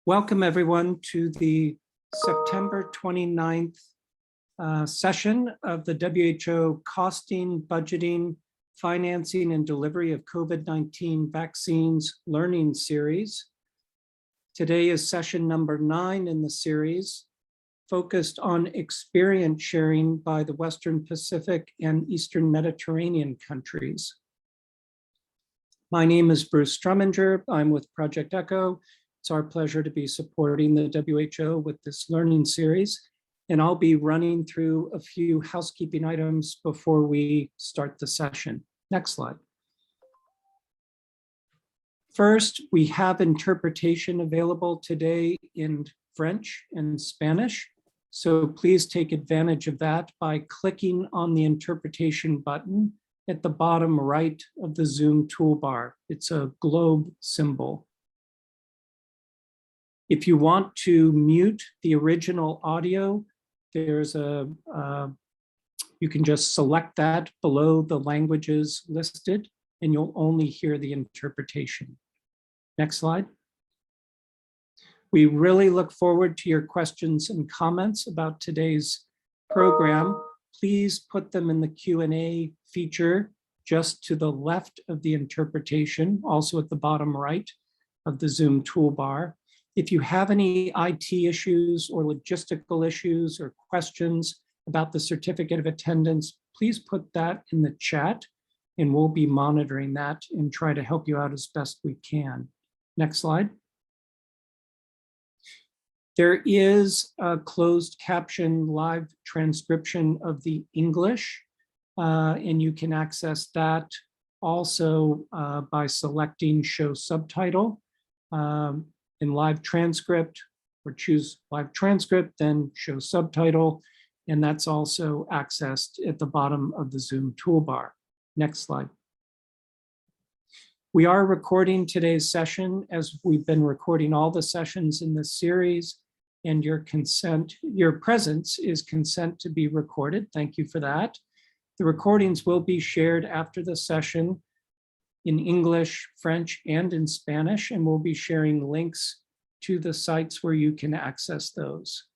Welcome everyone to the September 29th session of the WHO Costing, Budgeting, Financing, and Delivery of COVID-19 Vaccines Learning Series. Today is session number 9 in the series, focused on experience sharing by the Western Pacific and Eastern Mediterranean countries. My name is Bruce Strumminger. I'm with Project ECHO. It's our pleasure to be supporting the WHO with this learning series, and I'll be running through a few housekeeping items before we start the session. Next slide. First, we have interpretation available today in French and Spanish, so please take advantage of that by clicking on the interpretation button at the bottom right of the Zoom toolbar. It's a globe symbol. If you want to mute the original audio, there's you can just select that below the languages listed and you'll only hear the interpretation. Next slide. We really look forward to your questions and comments about today's program. Please put them in the Q&A feature just to the left of the interpretation, also at the bottom right of the Zoom toolbar. If you have any IT issues or logistical issues or questions about the certificate of attendance, please put that in the chat and we'll be monitoring that and try to help you out as best we can. Next slide. There is a closed caption live transcription of the English, and you can access that also by selecting Show Subtitle. In live transcript, or choose live transcript, then show subtitle, and that's also accessed at the bottom of the Zoom toolbar. Next slide. We are recording today's session as we've been recording all the sessions in this series, and your presence is consent to be recorded. Thank you for that. The recordings will be shared after the session in English, French, and in Spanish, and we'll be sharing links to the sites where you can access those.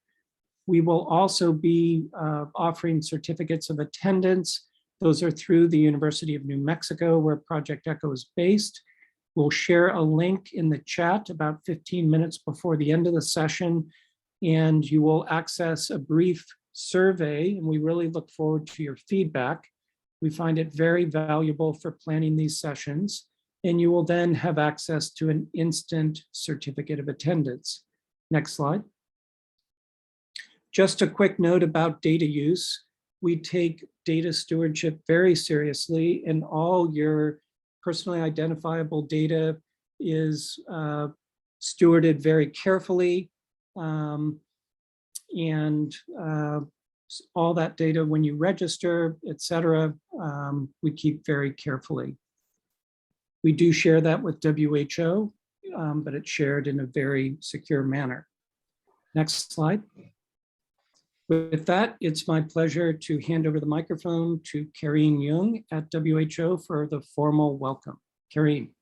We will also be offering certificates of attendance. Those are through the University of New Mexico, where Project ECHO is based. We'll share a link in the chat about 15 minutes before the end of the session, and you will access a brief survey, and we really look forward to your feedback. We find it very valuable for planning these sessions, and you will then have access to an instant certificate of attendance. Next slide. Just a quick note about data use. We take data stewardship very seriously, and all your personally identifiable data is stewarded very carefully. All that data, when you register, etc., we keep very carefully. We do share that with WHO, but it's shared in a very secure manner. Next slide. With that, it's my pleasure to hand over the microphone to Karine Jung at WHO for the formal welcome. Karine.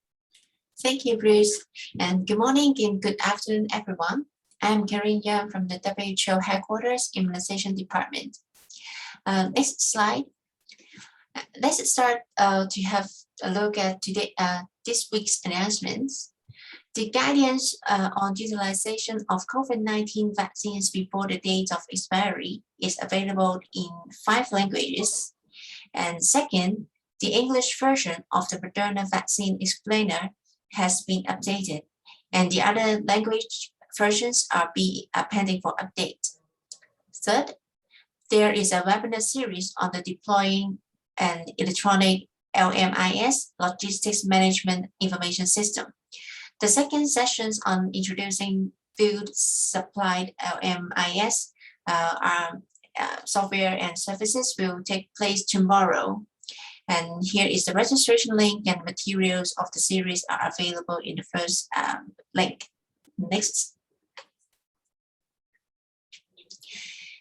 Thank you, Bruce, and good morning and good afternoon, everyone. I'm Karine Jung from the WHO Headquarters Immunization Department. Next slide. Let's start to have a look at this week's announcements. The guidance on utilization of COVID-19 vaccines before the date of expiry is available in 5 languages. And second, the English version of the Moderna vaccine explainer has been updated, and the other language versions are pending for update. Third, there is a webinar series on the deploying an electronic LMIS, Logistics Management Information System. The second sessions on introducing field supplied LMIS software and services will take place tomorrow. And here is the registration link, and materials of the series are available in the first link. Next.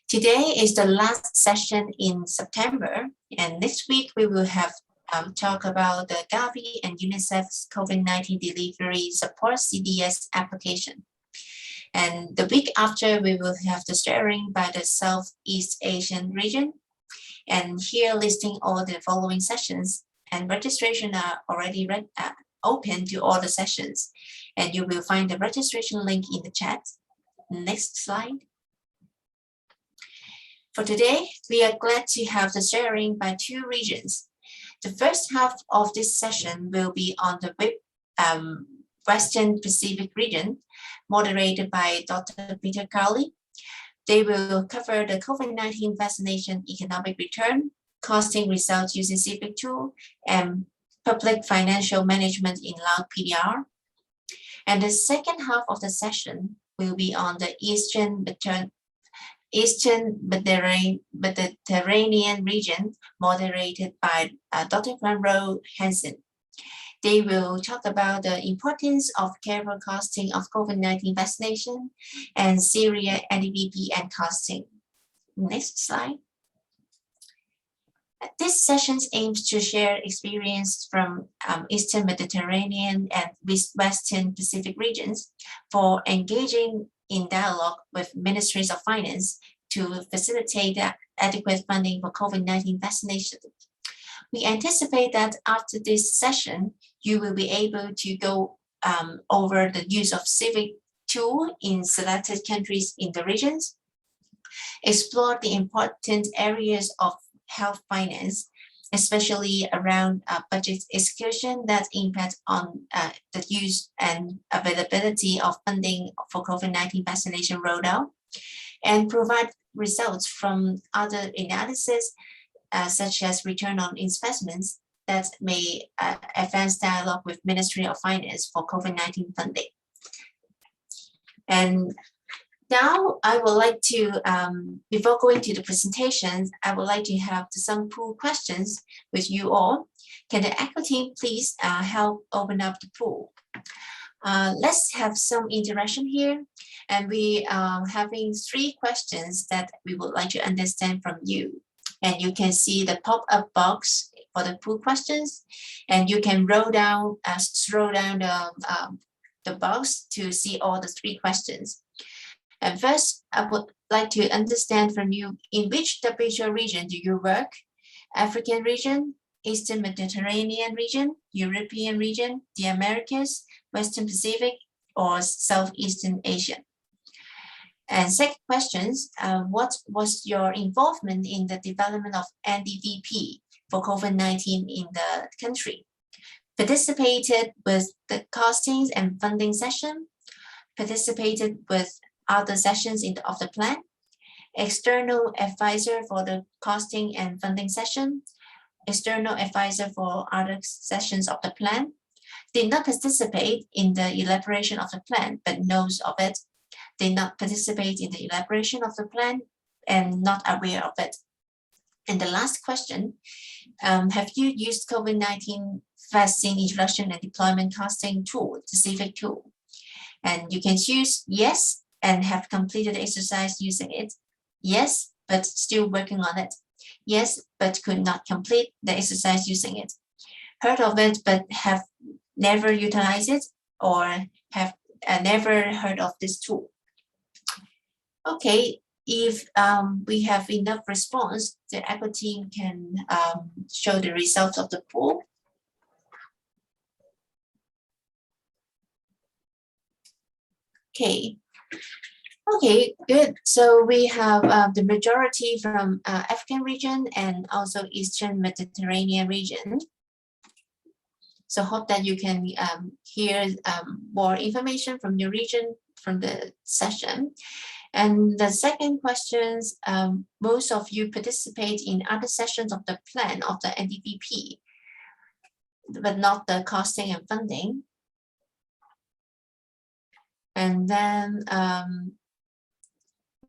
Today is the last session in September, and next week we will have talk about the Gavi and UNICEF's COVID-19 delivery support CDS application. And the week after, we will have the sharing by the Southeast Asian region. And here listing all the following sessions, and registration are already open to all the sessions. And you will find the registration link in the chat. Next slide. For today, we are glad to have the sharing by 2 regions. The first half of this session will be on the Western Pacific region, moderated by Dr. Peter Carley. They will cover the COVID-19 vaccination economic return, costing results using Civic Tool, and public financial management in Lao PDR. And the second half of the session will be on the Eastern Mediterranean region, moderated by Dr. Van Ro Hansen. They will talk about the importance of careful costing of COVID-19 vaccination and Syria NDVP and costing. Next slide. This session aims to share experience from Eastern Mediterranean and Western Pacific regions for engaging in dialogue with ministries of finance to facilitate adequate funding for COVID-19 vaccination. We anticipate that after this session, you will be able to go over the use of Civic Tool in selected countries in the regions, explore the important areas of health finance, especially around budget execution that impact on the use and availability of funding for COVID-19 vaccination rollout, and provide results from other analysis such as return on investments that may advance dialogue with Ministry of Finance for COVID-19 funding. And now I would like to, before going to the presentations, I would like to have some pool questions with you all. Can the ECHO team please help open up the pool? Let's have some interaction here. And we are having 3 questions that we would like to understand from you. And you can see the pop-up box for the pool questions, and you can scroll down the box to see all the 3 questions. And first, I would like to understand from you, in which WHO region do you work? African region, Eastern Mediterranean region, European region, the Americas, Western Pacific, or Southeastern Asia? And second questions, what was your involvement in the development of NDVP for COVID-19 in the country? Participated with the costings and funding session, participated with other sessions of the plan, external advisor for the costing and funding session, external advisor for other sessions of the plan, did not participate in the elaboration of the plan, but knows of it, did not participate in the elaboration of the plan and not aware of it. And the last question, have you used COVID-19 vaccine introduction and deployment costing tool, the Civic Tool? And you can choose yes, and have completed the exercise using it. Yes, but still working on it. Yes, but could not complete the exercise using it. Heard of it, but have never utilized it, or have never heard of this tool. Okay, if we have enough response, the ECHO team can show the results of the poll. Okay, good. So we have the majority from African region and also Eastern Mediterranean region. So hope that you can hear more information from your region from the session. And the second questions, most of you participate in other sessions of the plan of the NDVP, but not the costing and funding. And then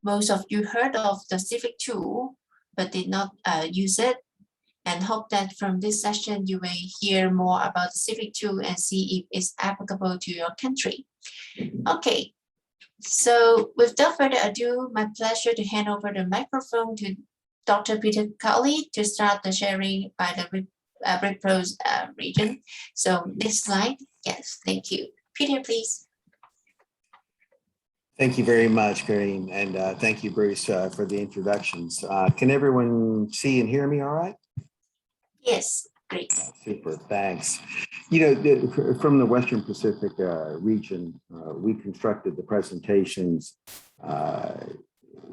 most of you heard of the Civic Tool, but did not use it. And hope that from this session, you will hear more about the Civic Tool and see if it's applicable to your country. Okay, so without further ado, my pleasure to hand over the microphone to Dr. Peter Carley to start the sharing by the RIPRO's region. So next slide. Yes, thank you. Peter, please. Thank you very much, Kareem, and thank you, Bruce, for the introductions. Can everyone see and hear me all right? Yes, great. Super, thanks. You know, from the Western Pacific region, we constructed the presentations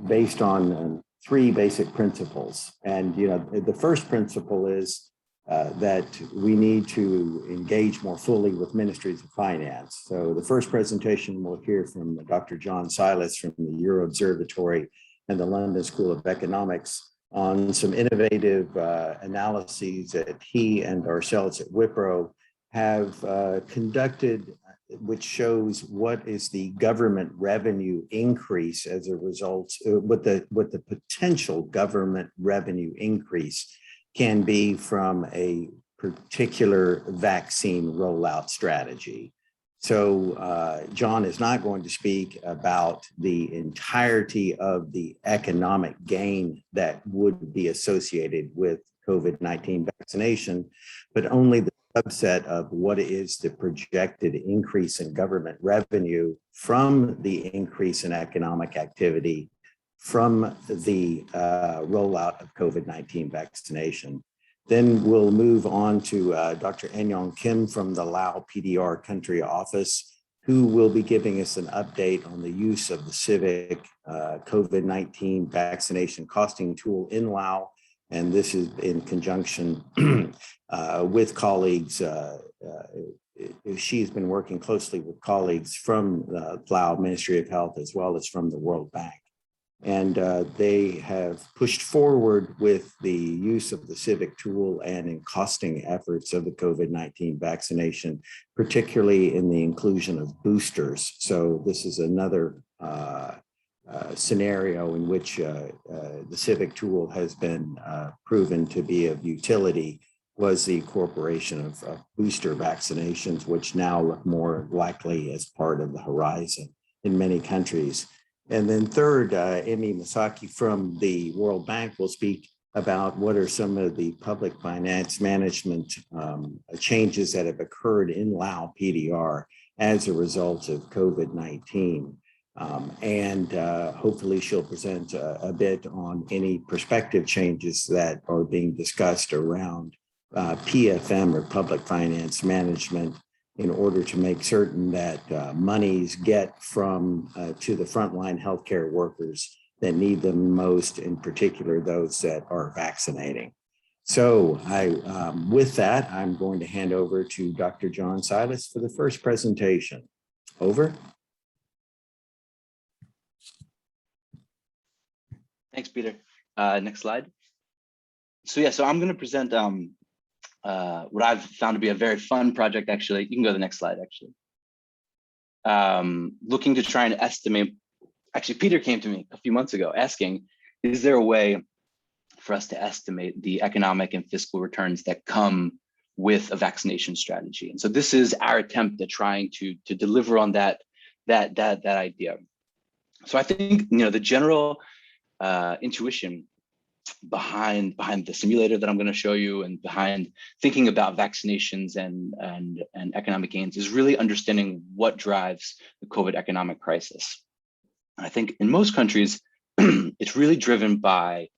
based on three basic principles. And, you know, the first principle is that we need to engage more fully with ministries of finance. So the first presentation we'll hear from Dr. John Silas from the Euro Observatory and the London School of Economics on some innovative analyses that he and ourselves at Wipro have conducted, which shows what is the government revenue increase as a result, what the potential government revenue increase can be from a particular vaccine rollout strategy. So John is not going to speak about the entirety of the economic gain that would be associated with COVID-19 vaccination, but only the subset of what is the projected increase in government revenue from the increase in economic activity from the rollout of COVID-19 vaccination. Then we'll move on to Dr. Enyong Kim from the Lao PDR country office, who will be giving us an update on the use of the Civic COVID-19 vaccination costing tool in Lao. And this is in conjunction with colleagues. She's been working closely with colleagues from the Lao Ministry of Health as well as from the World Bank. And they have pushed forward with the use of the Civic Tool and in costing efforts of the COVID-19 vaccination, particularly in the inclusion of boosters. So this is another scenario in which the Civic Tool has been proven to be of utility, was the incorporation of booster vaccinations, which now look more likely as part of the horizon in many countries. And then third, Amy Masaki from the World Bank will speak about what are some of the public finance management changes that have occurred in Lao PDR as a result of COVID-19. And hopefully she'll present a bit on any prospective changes that are being discussed around PFM or public finance management, in order to make certain that monies get from to the frontline healthcare workers that need them most, in particular those that are vaccinating. So with that, I'm going to hand over to Dr. John Silas for the first presentation. Over. Thanks, Peter. Next slide. So I'm going to present what I've found to be a very fun project, actually. You can go to the next slide, actually. Looking to try and estimate, actually, Peter came to me a few months ago asking, is there a way for us to estimate the economic and fiscal returns that come with a vaccination strategy? And so this is our attempt at trying to deliver on that idea. So I think, the general intuition behind the simulator that I'm going to show you, and behind thinking about vaccinations and economic gains, is really understanding what drives the COVID economic crisis. And I think in most countries, it's really driven by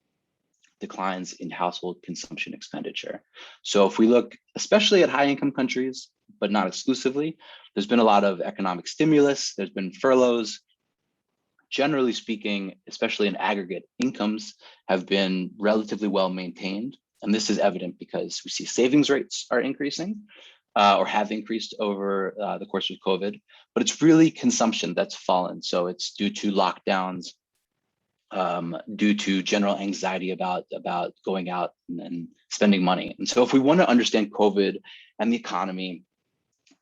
declines in household consumption expenditure. So if we look especially at high income countries, but not exclusively, there's been a lot of economic stimulus, there's been furloughs. Generally speaking, especially in aggregate, incomes have been relatively well maintained. And this is evident because we see savings rates are increasing or have increased over the course of COVID, but it's really consumption that's fallen. So it's due to lockdowns, due to general anxiety about going out and spending money. And so if we want to understand COVID and the economy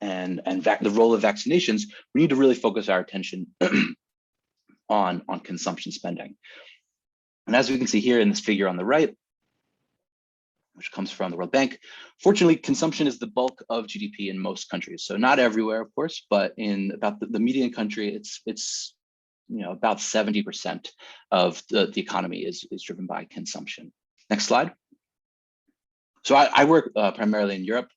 and the role of vaccinations, we need to really focus our attention on consumption spending. And as we can see here in this figure on the right, which comes from the World Bank, fortunately, consumption is the bulk of GDP in most countries. So not everywhere, of course, but in about the median country, it's about 70% of the economy is driven by consumption. Next slide. So I work primarily in Europe,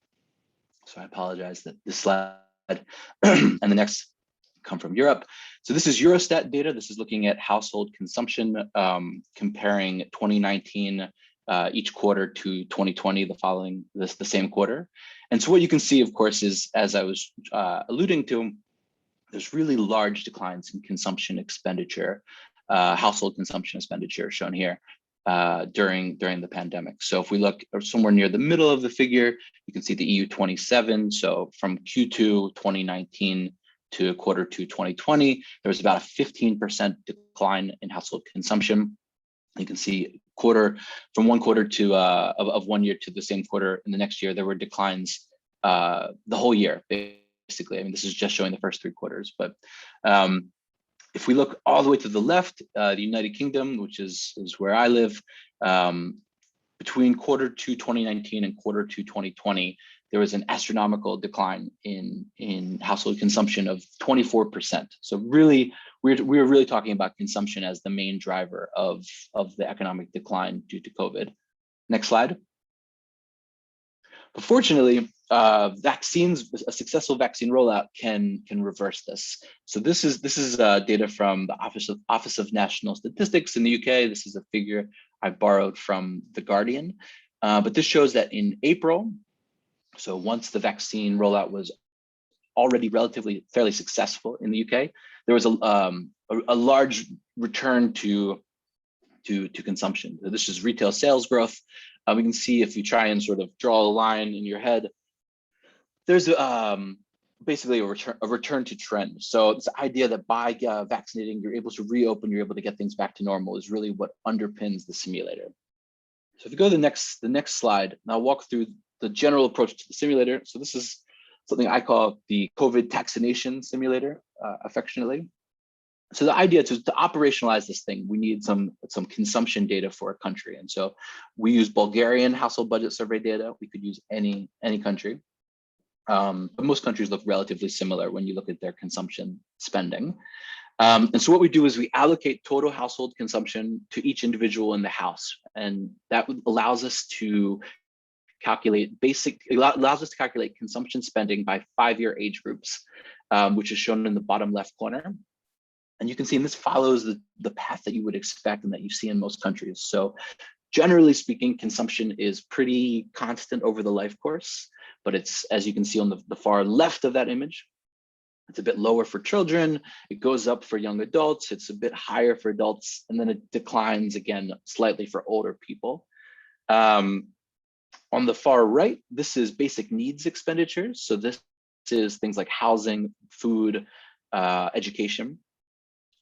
so I apologize that this slide and the next come from Europe. So this is Eurostat data. This is looking at household consumption, comparing 2019 each quarter to 2020, the same quarter. And so what you can see, of course, is, as I was alluding to, there's really large declines in consumption expenditure, household consumption expenditure shown here during the pandemic. So if we look somewhere near the middle of the figure, you can see the EU 27. So from Q2 2019 to quarter 2 2020, there was about a 15% decline in household consumption. You can see from one quarter to of 1 year to the same quarter in the next year, there were declines the whole year, basically. I mean, this is just showing the first 3 quarters, but if we look all the way to the left, the United Kingdom, which is where I live, between quarter 2 2019 and quarter 2 2020, there was an astronomical decline in household consumption of 24%. So really, we're really talking about consumption as the main driver of the economic decline due to COVID. Next slide. But fortunately, a successful vaccine rollout can reverse this. So this is data from the Office of National Statistics in the UK. This is a figure I borrowed from The Guardian, but this shows that in April, so once the vaccine rollout was already fairly successful in the UK, there was a large return to consumption. So this is retail sales growth. We can see, if you try and sort of draw a line in your head, there's basically a return to trend. So this idea that by vaccinating, you're able to reopen, you're able to get things back to normal is really what underpins the simulator. So if you go to the next slide, and I'll walk through the general approach to the simulator. So this is something I call the COVID vaccination simulator, affectionately. So the idea to operationalize this thing, we need some consumption data for a country. And so we use Bulgarian household budget survey data. We could use any country. But most countries look relatively similar when you look at their consumption spending. And so what we do is we allocate total household consumption to each individual in the house. And that allows us to calculate consumption spending by 5-year age groups, which is shown in the bottom left corner. And you can see, and this follows the path that you would expect and that you see in most countries. So generally speaking, consumption is pretty constant over the life course, but it's, as you can see on the far left of that image, it's a bit lower for children, it goes up for young adults, it's a bit higher for adults, and then it declines again slightly for older people. On the far right, this is basic needs expenditures. So this is things like housing, food, education.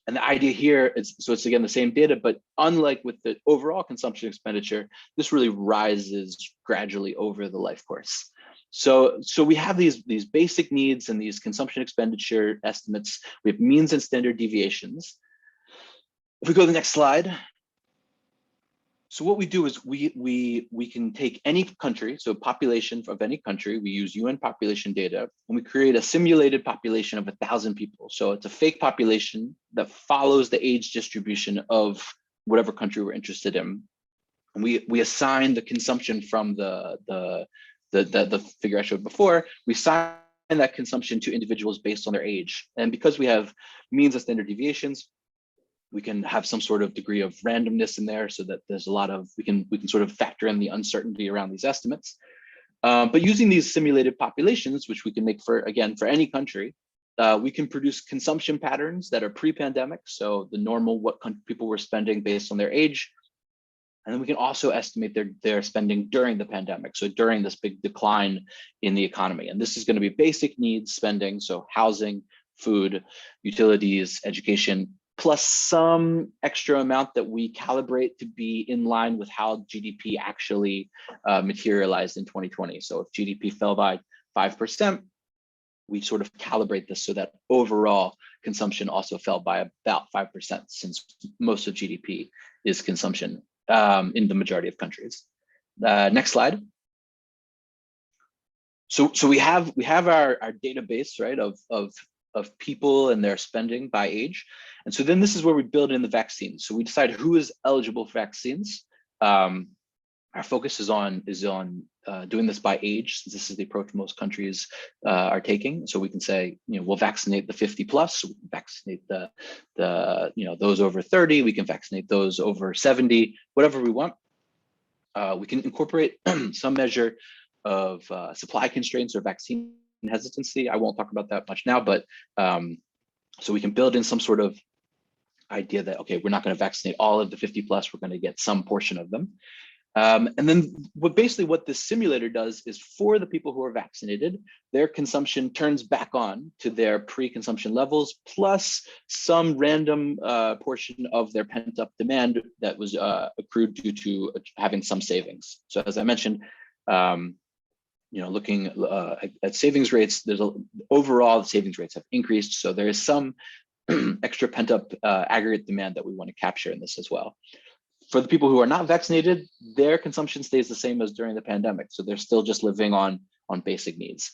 And the idea here is, so it's again the same data, but unlike with the overall consumption expenditure, this really rises gradually over the life course. So we have these basic needs and these consumption expenditure estimates. We have means and standard deviations. If we go to the next slide. So what we do is we can take any country, so population of any country, we use UN population data, and we create a simulated population of 1,000 people. So it's a fake population that follows the age distribution of whatever country we're interested in. And we assign the consumption from the figure I showed before, we assign that consumption to individuals based on their age. And because we have means and standard deviations, we can have some sort of degree of randomness in there, so that there's a lot of, we can sort of factor in the uncertainty around these estimates. But using these simulated populations, which we can make for any country, we can produce consumption patterns that are pre-pandemic. So the normal, what people were spending based on their age. And then we can also estimate their spending during the pandemic. So during this big decline in the economy. And this is going to be basic needs spending. So housing, food, utilities, education, plus some extra amount that we calibrate to be in line with how GDP actually materialized in 2020. So if GDP fell by 5%, we sort of calibrate this so that overall consumption also fell by about 5%, since most of GDP is consumption in the majority of countries. Next slide. So we have our database, right, of people and their spending by age. And so then this is where we build in the vaccines. So we decide who is eligible for vaccines. Our focus is on doing this by age, since this is the approach most countries are taking. So we can say, we'll vaccinate the 50 plus, so we can vaccinate those over 30, we can vaccinate those over 70, whatever we want. We can incorporate some measure of supply constraints or vaccine hesitancy. I won't talk about that much now, but so we can build in some sort of idea that, okay, we're not going to vaccinate all of the 50 plus, we're going to get some portion of them. And then what this simulator does is, for the people who are vaccinated, their consumption turns back on to their pre-consumption levels, plus some random portion of their pent-up demand that was accrued due to having some savings. So as I mentioned, looking at savings rates, overall the savings rates have increased. So there is some extra pent-up aggregate demand that we want to capture in this as well. For the people who are not vaccinated, their consumption stays the same as during the pandemic. So they're still just living on basic needs.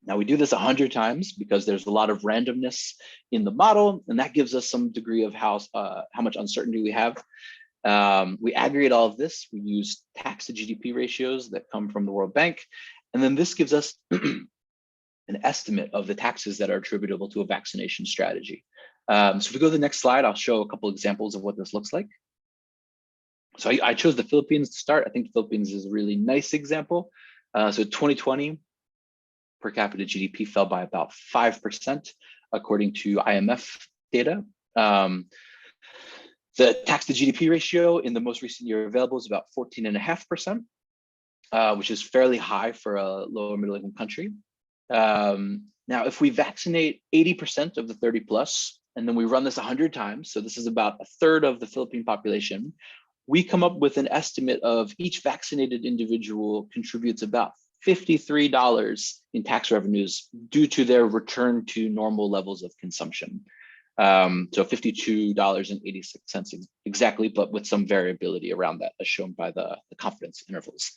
Now we do this 100 times because there's a lot of randomness in the model, and that gives us some degree of how much uncertainty we have. We aggregate all of this. We use tax to GDP ratios that come from the World Bank. And then this gives us an estimate of the taxes that are attributable to a vaccination strategy. So if we go to the next slide, I'll show a couple examples of what this looks like. So I chose the Philippines to start. I think the Philippines is a really nice example. So 2020, per capita GDP fell by about 5%, according to IMF data. The tax to GDP ratio in the most recent year available is about 14.5%, which is fairly high for a lower middle income country. Now, if we vaccinate 80% of the 30 plus, and then we run this 100 times, so this is about a third of the Philippine population, we come up with an estimate of each vaccinated individual contributes about $53 in tax revenues due to their return to normal levels of consumption. So $52.86 exactly, but with some variability around that, as shown by the confidence intervals.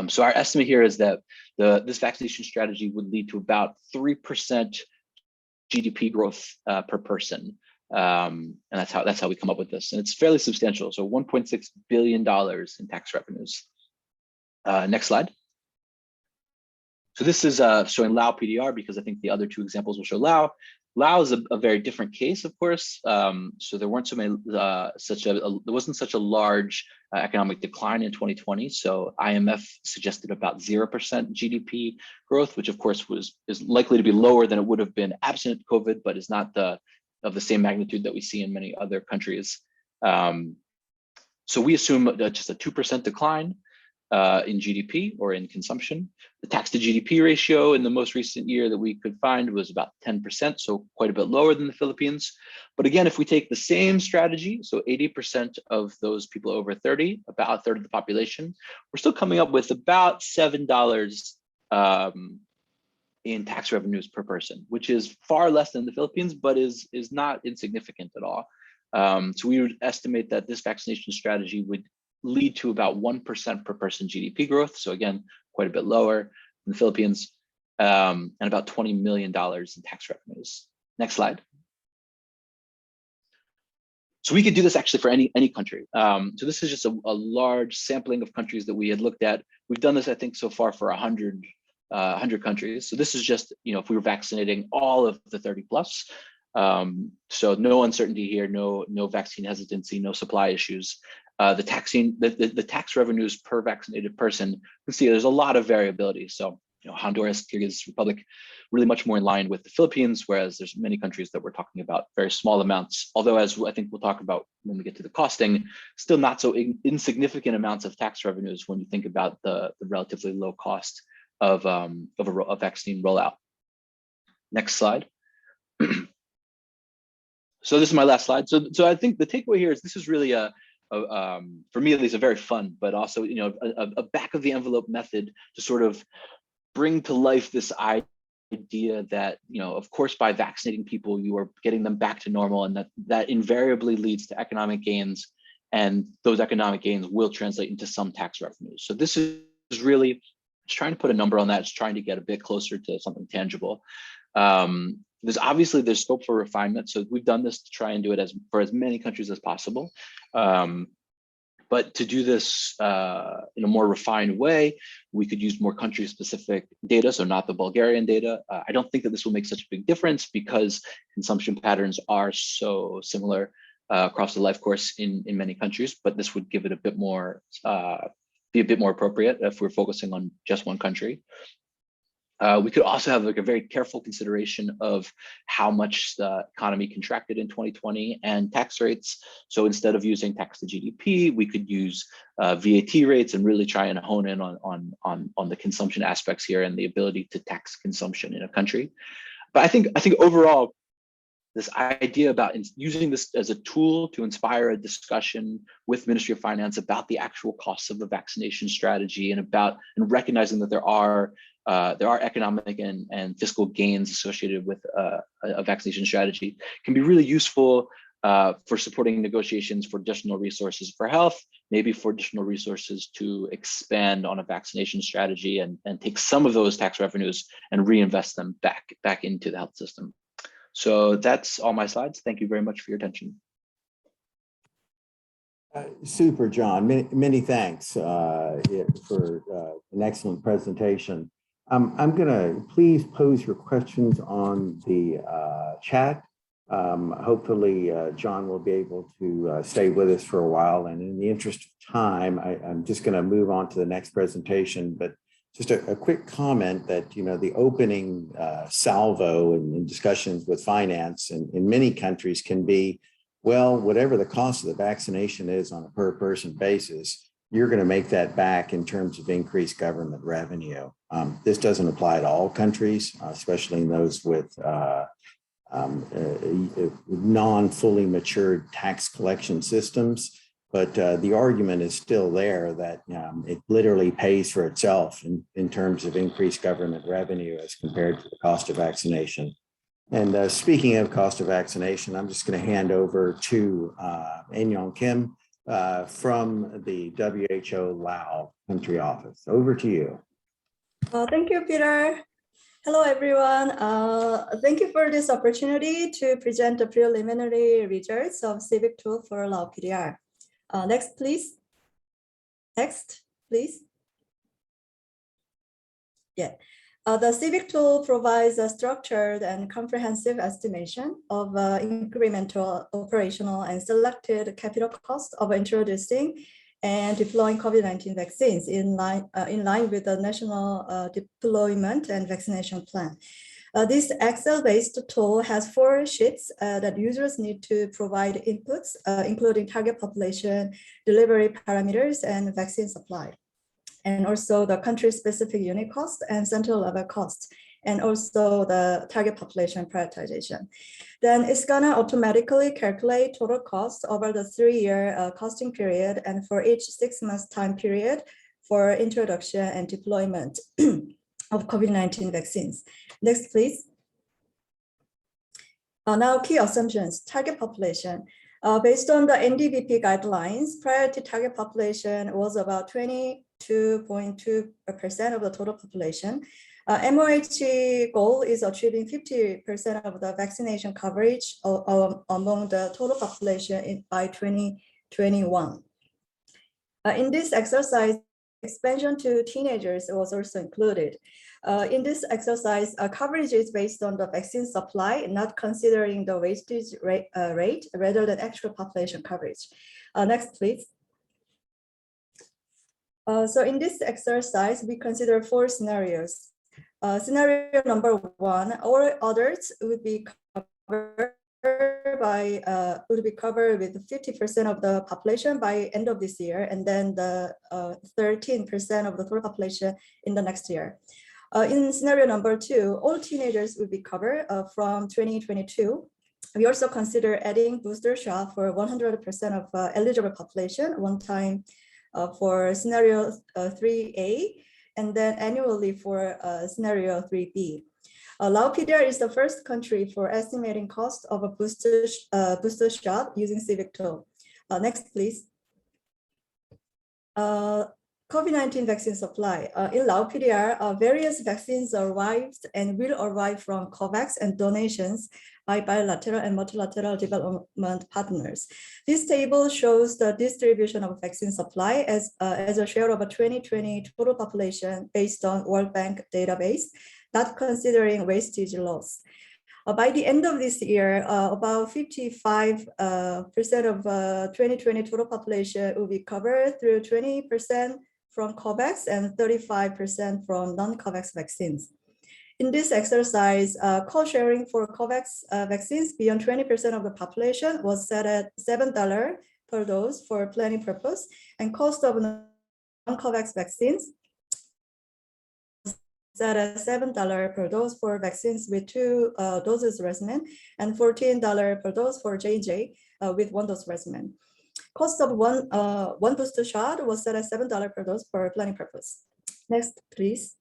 So our estimate here is that this vaccination strategy would lead to about 3% GDP growth per person. And that's how we come up with this. And it's fairly substantial. So $1.6 billion in tax revenues. Next slide. So this is showing Lao PDR, because I think the other two examples will show Lao. Lao is a very different case, of course. So there weren't so many, there wasn't such a large economic decline in 2020. So IMF suggested about 0% GDP growth, which of course is likely to be lower than it would have been absent COVID, but is not of the same magnitude that we see in many other countries. So we assume just a 2% decline in GDP or in consumption. The tax to GDP ratio in the most recent year that we could find was about 10%, so quite a bit lower than the Philippines. But again, if we take the same strategy, so 80% of those people over 30, about a third of the population, we're still coming up with about $7 in tax revenues per person, which is far less than the Philippines, but is not insignificant at all. So we would estimate that this vaccination strategy would lead to about 1% per person GDP growth. So again, quite a bit lower than the Philippines, and about $20 million in tax revenues. Next slide. So we could do this actually for any country. So this is just a large sampling of countries that we had looked at. We've done this, I think, so far for 100 countries. So this is just, if we were vaccinating all of the 30 plus. So no uncertainty here, no vaccine hesitancy, no supply issues. The tax revenues per vaccinated person, you can see there's a lot of variability. So Honduras, Kyrgyz Republic, really much more in line with the Philippines, whereas there's many countries that we're talking about very small amounts. Although, as I think we'll talk about when we get to the costing, still not so insignificant amounts of tax revenues when you think about the relatively low cost of a vaccine rollout. Next slide. So this is my last slide. So I think the takeaway here is this is really for me at least, a very fun, but also a back of the envelope method to sort of bring to life this idea that of course by vaccinating people you are getting them back to normal, and that invariably leads to economic gains, and those economic gains will translate into some tax revenues. So this is really just trying to put a number on that. It's trying to get a bit closer to something tangible. There's scope for refinement. So we've done this to try and do it for as many countries as possible. But to do this in a more refined way, we could use more country-specific data, so not the Bulgarian data. I don't think that this will make such a big difference because consumption patterns are so similar across the life course in many countries, but this would give it a bit more, be a bit more appropriate if we're focusing on just one country. We could also have like a very careful consideration of how much the economy contracted in 2020 and tax rates. So instead of using tax to GDP, we could use VAT rates and really try and hone in on the consumption aspects here and the ability to tax consumption in a country. But I think overall, this idea about using this as a tool to inspire a discussion with Ministry of Finance about the actual costs of the vaccination strategy and recognizing that there are economic and fiscal gains associated with a vaccination strategy can be really useful for supporting negotiations for additional resources for health, maybe for additional resources to expand on a vaccination strategy and take some of those tax revenues and reinvest them back into the health system. So that's all my slides. Thank you very much for your attention. Super, John. Many thanks for an excellent presentation. I'm going to please pose your questions on the chat. Hopefully, John will be able to stay with us for a while. And in the interest of time, I'm just going to move on to the next presentation. But just a quick comment that, the opening salvo in discussions with finance in many countries can be, well, whatever the cost of the vaccination is on a per person basis, you're going to make that back in terms of increased government revenue. This doesn't apply to all countries, especially in those with non-fully matured tax collection systems. But the argument is still there that it literally pays for itself in terms of increased government revenue as compared to the cost of vaccination. And speaking of cost of vaccination, I'm just going to hand over to Eun Kim from the WHO Lao country office. Over to you. Thank you, Peter. Hello, everyone. Thank you for this opportunity to present the preliminary results of Civic Tool for Lao PDR. Next, please. Next, please. Yeah. The Civic Tool provides a structured and comprehensive estimation of incremental operational and selected capital costs of introducing and deploying COVID-19 vaccines in line with the National Deployment and Vaccination Plan. This Excel-based tool has 4 sheets that users need to provide inputs, including target population, delivery parameters, and vaccine supply, and also the country-specific unit cost and central level costs, and also the target population prioritization. Then it's gonna automatically calculate total cost over the 3-year costing period and for each 6 months time period for introduction and deployment of COVID-19 vaccines. Next, please. Now, key assumptions, target population. Based on the NDVP guidelines, priority target population was about 22.2% of the total population. MOH goal is achieving 50% of the vaccination coverage among the total population by 2021. In this exercise, expansion to teenagers was also included. In this exercise, coverage is based on the vaccine supply, not considering the wastage rate rather than actual population coverage. Next, please. So in this exercise, we consider 4 scenarios. Scenario number 1, all adults would be covered with 50% of the population by end of this year, and then the 13% of the total population in the next year. In scenario number 2, all teenagers will be covered from 2022. We also consider adding booster shot for 100% of eligible population one time for scenario 3A, and then annually for scenario 3B. Lao PDR is the first country for estimating cost of a booster shot using Civic Tool. Next, please. COVID-19 vaccine supply. In Lao PDR, various vaccines arrived and will arrive from COVAX and donations by bilateral and multilateral development partners. This table shows the distribution of vaccine supply as a share of a 2020 total population based on World Bank database, not considering wastage loss. By the end of this year, about 55% of 2020 total population will be covered through 20% from COVAX and 35% from non-COVAX vaccines. In this exercise, cost sharing for COVAX vaccines beyond 20% of the population was set at $7 per dose for planning purpose, and cost of non-COVAX vaccines set at $7 per dose for vaccines with 2 doses regimen and $14 per dose for J&J with 1 dose regimen. Cost of one booster shot was set at $7 per dose for planning purpose. Next, please.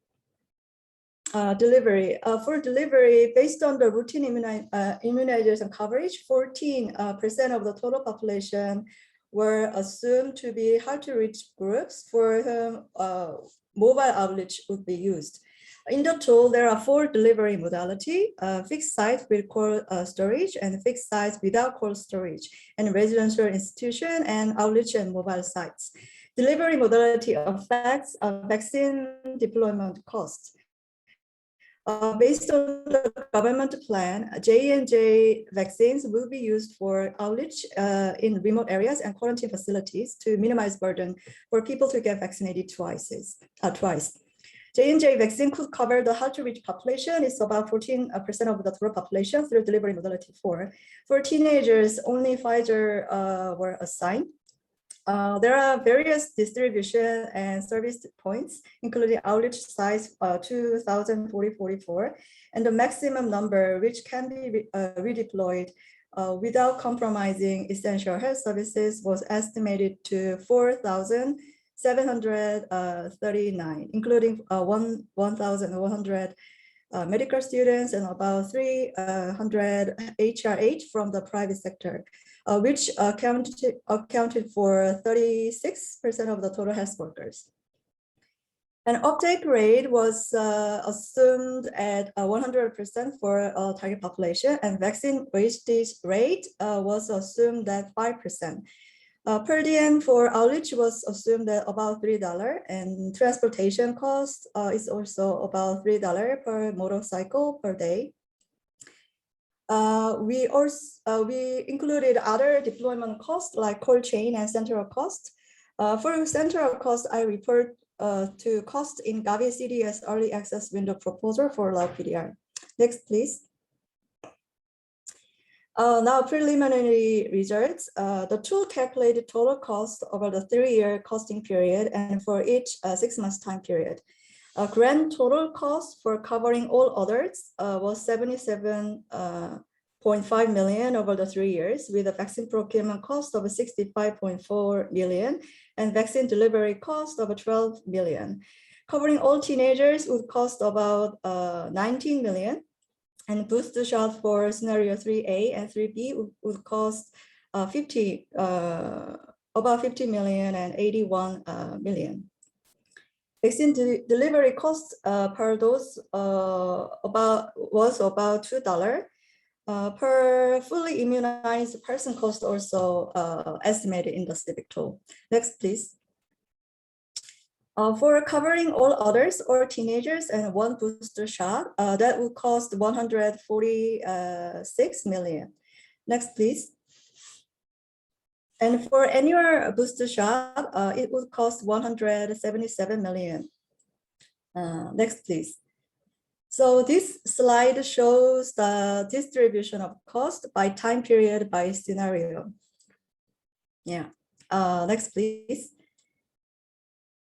Delivery. For delivery, based on the routine immunization coverage, 14% of the total population were assumed to be hard-to-reach groups for whom mobile outreach would be used. In the tool, there are 4 delivery modality, fixed site with cold storage and fixed sites without cold storage, and residential institution and outreach and mobile sites. Delivery modality affects vaccine deployment costs. Based on the government plan, J&J vaccines will be used for outreach in remote areas and quarantine facilities to minimize burden for people to get vaccinated twice. J&J vaccine could cover the hard-to-reach population. It's about 14% of the total population through delivery modality 4. For teenagers, only Pfizer were assigned. There are various distribution and service points, including outreach size 2,044, and the maximum number which can be redeployed without compromising essential health services was estimated to 4,739, including 1,100 medical students and about 300 HR8 from the private sector, which accounted for 36% of the total health workers. An uptake rate was assumed at 100% for target population, and vaccine wastage rate was assumed at 5%. Per diem for outreach was assumed at about $3, and transportation cost is also about $3 per motorcycle per day. We included other deployment costs like cold chain and central cost. For central cost, I referred to cost in Gavi CDS early access window proposal for Lao PDR. Next, please. Now preliminary results. The tool calculated total cost over the 3-year costing period and for each 6 months time period. Grand total cost for covering all others was $77.5 million over the 3 years, with a vaccine procurement cost of $65.4 million and vaccine delivery cost of $12 million. Covering all teenagers would cost about $19 million. And booster shot for scenario 3A and 3B would cost about $50 million and $81 million. Vaccine delivery cost per dose was about $2. Per fully immunized person cost also estimated in the Civic Tool. Next, please. For covering all others or teenagers and 1 booster shot, that would cost $146 million. Next, please. And for annual booster shot, it would cost $177 million. Next, please. So this slide shows the distribution of cost by time period by scenario. Yeah. Next, please.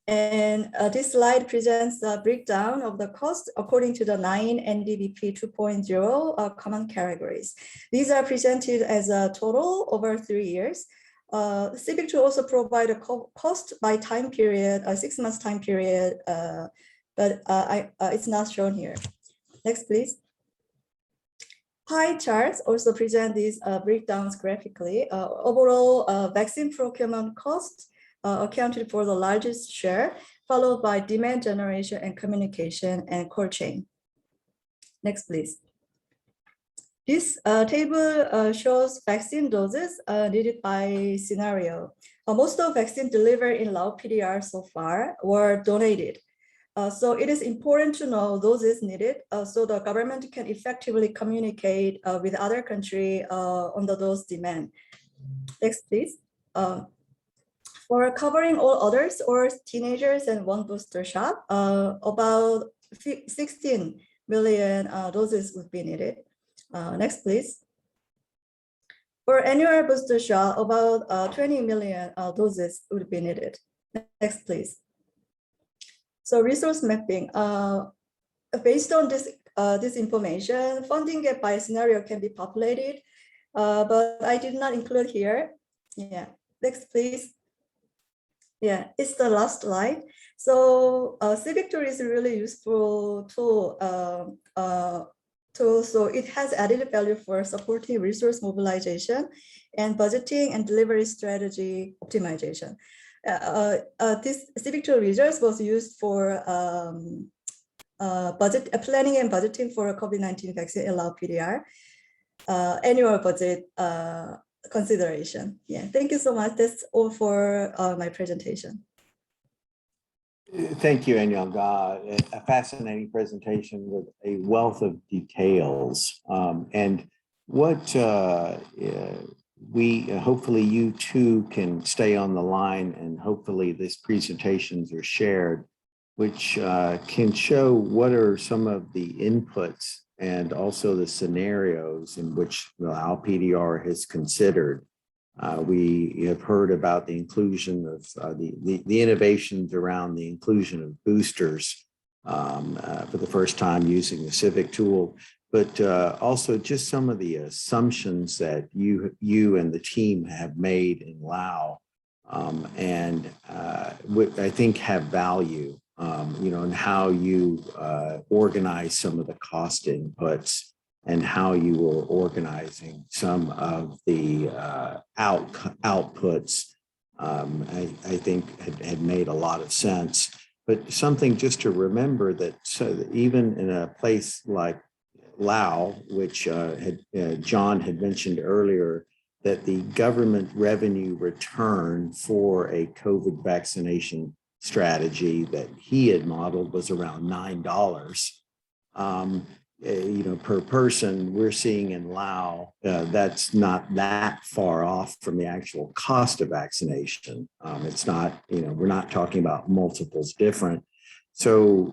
And this slide presents a breakdown of the cost according to the 9 NDVP 2.0 common categories. These are presented as a total over 3 years. Civic Tool also provide a cost by time period, a 6 months time period, but it's not shown here. Next, please. Pie charts also present these breakdowns graphically. Overall vaccine procurement cost accounted for the largest share, followed by demand generation and communication and cold chain. Next, please. This table shows vaccine doses needed by scenario. Most of vaccine delivered in Lao PDR so far were donated. So it is important to know doses needed so the government can effectively communicate with other countries on the dose demand. Next, please. For covering all adults or teenagers and one booster shot, about 16 million doses would be needed. Next, please. For annual booster shot, about 20 million doses would be needed. Next, please. So resource mapping. Based on this information, funding gap by scenario can be populated, but I did not include here. Yeah. Next, please. Yeah, it's the last slide. So Civic Tool is a really useful tool. So it has added value for supporting resource mobilization and budgeting and delivery strategy optimization. This Civic Tool results was used for planning and budgeting for COVID-19 vaccine in Lao PDR, annual budget consideration. Yeah, thank you so much. That's all for my presentation. Thank you, Enyong. A fascinating presentation with a wealth of details. And what hopefully you too can stay on the line, and hopefully these presentations are shared, which can show what are some of the inputs and also the scenarios in which the Lao PDR has considered. We have heard about the inclusion of the innovations around the inclusion of boosters for the first time using the Civic Tool, but also just some of the assumptions that you and the team have made in Lao, and I think have value, and how you organize some of the cost inputs, and how you were organizing some of the outputs, I think had made a lot of sense. But something just to remember that even in a place like Lao, which John had mentioned earlier, that the government revenue return for a COVID vaccination strategy that he had modeled was around $9. Per person. We're seeing in Lao, that's not that far off from the actual cost of vaccination. It's not, we're not talking about multiples different. So,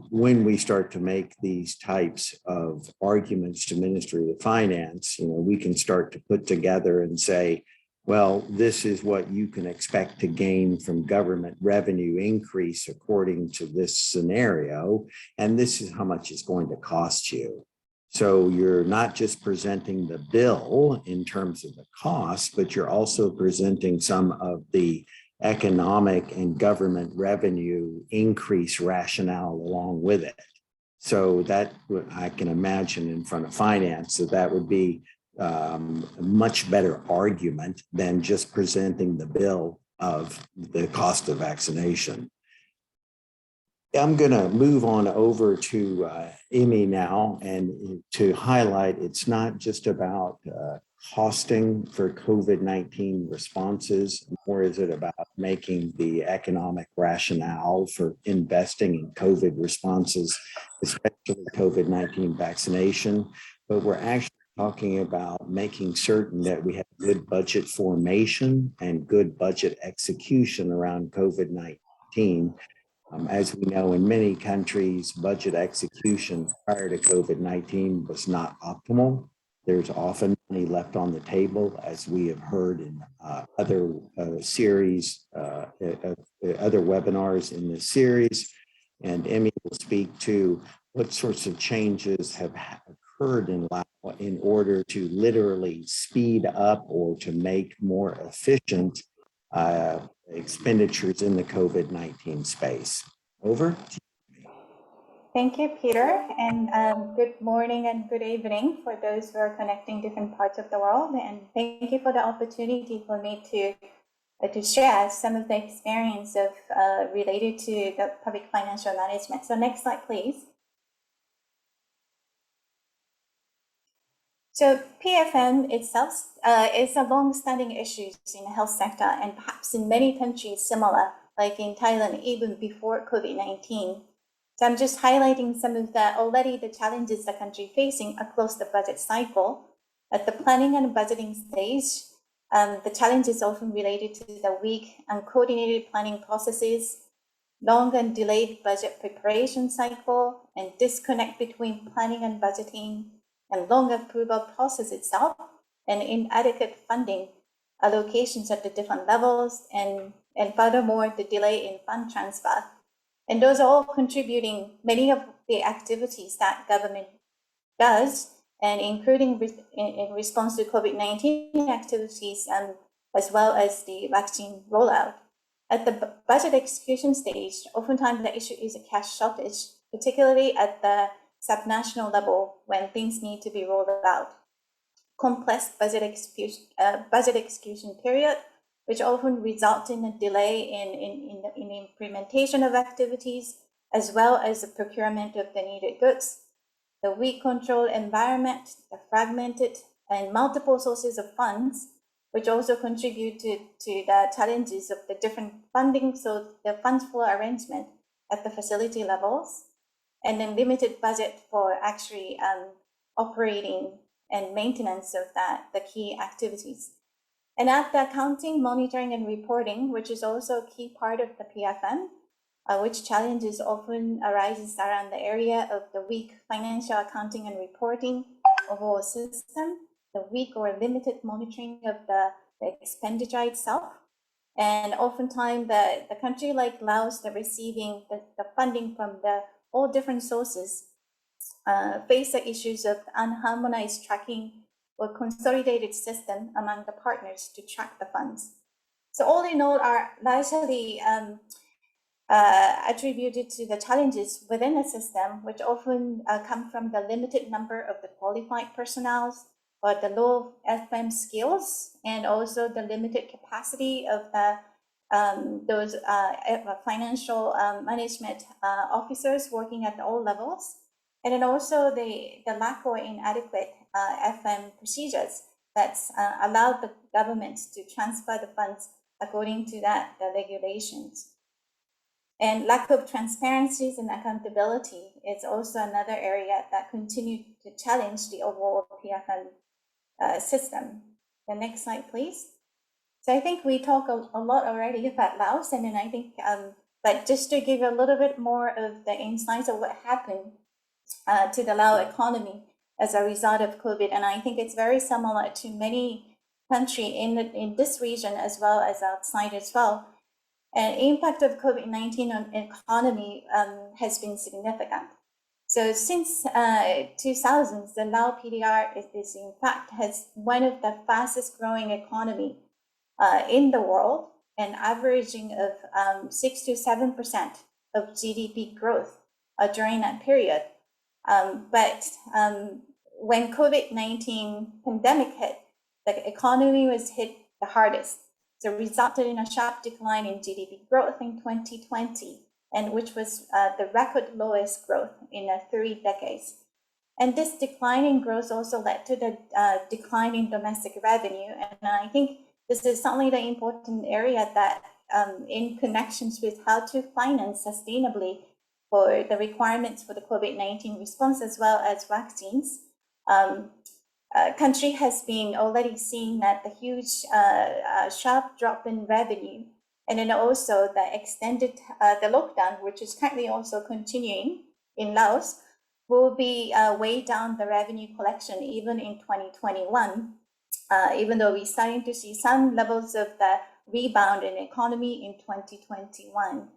when we start to make these types of arguments to Ministry of Finance, we can start to put together and say, well, this is what you can expect to gain from government revenue increase according to this scenario, and this is how much it's going to cost you. So you're not just presenting the bill in terms of the cost, but you're also presenting some of the economic and government revenue increase rationale along with it. So that I can imagine in front of finance that would be a much better argument than just presenting the bill of the cost of vaccination. I'm going to move on over to Emmy now, and to highlight it's not just about costing for COVID-19 responses, nor is it about making the economic rationale for investing in COVID responses, especially COVID-19 vaccination, but we're actually talking about making certain that we have good budget formation and good budget execution around COVID-19. As we know, in many countries, budget execution prior to COVID-19 was not optimal. There's often money left on the table, as we have heard in other series, other webinars in this series. And Emmy will speak to what sorts of changes have occurred in Lao in order to literally speed up or to make more efficient expenditures in the COVID-19 space. Over to you. Thank you, Peter, and good morning and good evening for those who are connecting different parts of the world. And thank you for the opportunity for me to to share some of the experience of related to the public financial management. So next slide, please. So PFM itself is a long-standing issue in the health sector, and perhaps in many countries similar, like in Thailand, even before COVID-19. So I'm just highlighting some of the challenges the country facing across the budget cycle. At the planning and budgeting stage, the challenge is often related to the weak and coordinated planning processes, long and delayed budget preparation cycle, and disconnect between planning and budgeting, and long approval process itself, and inadequate funding allocations at the different levels, and furthermore, the delay in fund transfer. And those are all contributing many of the activities that government does, and including in response to COVID-19 activities, as well as the vaccine rollout. At the budget execution stage, oftentimes the issue is a cash shortage, particularly at the subnational level when things need to be rolled out. Complex budget execution period, which often results in a delay in the implementation of activities, as well as the procurement of the needed goods. The weak control environment, the fragmented and multiple sources of funds, which also contribute to the challenges of the different funding, so the funds flow arrangement at the facility levels, and then limited budget for actually operating and maintenance of the key activities. And at the accounting, monitoring, and reporting, which is also a key part of the PFM, which challenges often arises around the area of the weak financial accounting and reporting overall system, the weak or limited monitoring of the expenditure itself. And oftentimes the country like Laos, they're receiving the funding from all different sources, face the issues of unharmonized tracking or consolidated system among the partners to track the funds. So all in all are largely attributed to the challenges within the system, which often come from the limited number of the qualified personnel, or the low FM skills, and also the limited capacity of those financial management officers working at all levels, and then also the lack or inadequate FM procedures that allowed the governments to transfer the funds according to the regulations. And lack of transparencies and accountability is also another area that continue to challenge the overall PFM system. The next slide, please. So I think we talk a lot already about Laos, and then I think, but just to give a little bit more of the insights of what happened to the Lao economy as a result of COVID, and I think it's very similar to many countries in this region as well as outside as well. And impact of COVID-19 on economy has been significant. So since 2000s, the Lao PDR is in fact has one of the fastest growing economy in the world, and averaging of 6 to 7% of GDP growth during that period. But when COVID-19 pandemic hit, the economy was hit the hardest. So resulted in a sharp decline in GDP growth in 2020, and which was the record lowest growth in 3 decades. And this decline in growth also led to the decline in domestic revenue. And I think this is certainly the important area that in connections with how to finance sustainably for the requirements for the COVID-19 response as well as vaccines. Country has been already seeing that the huge sharp drop in revenue, and then also the extended the lockdown, which is currently also continuing in Laos, will be weigh down the revenue collection even in 2021, even though we're starting to see some levels of the rebound in economy in 2021.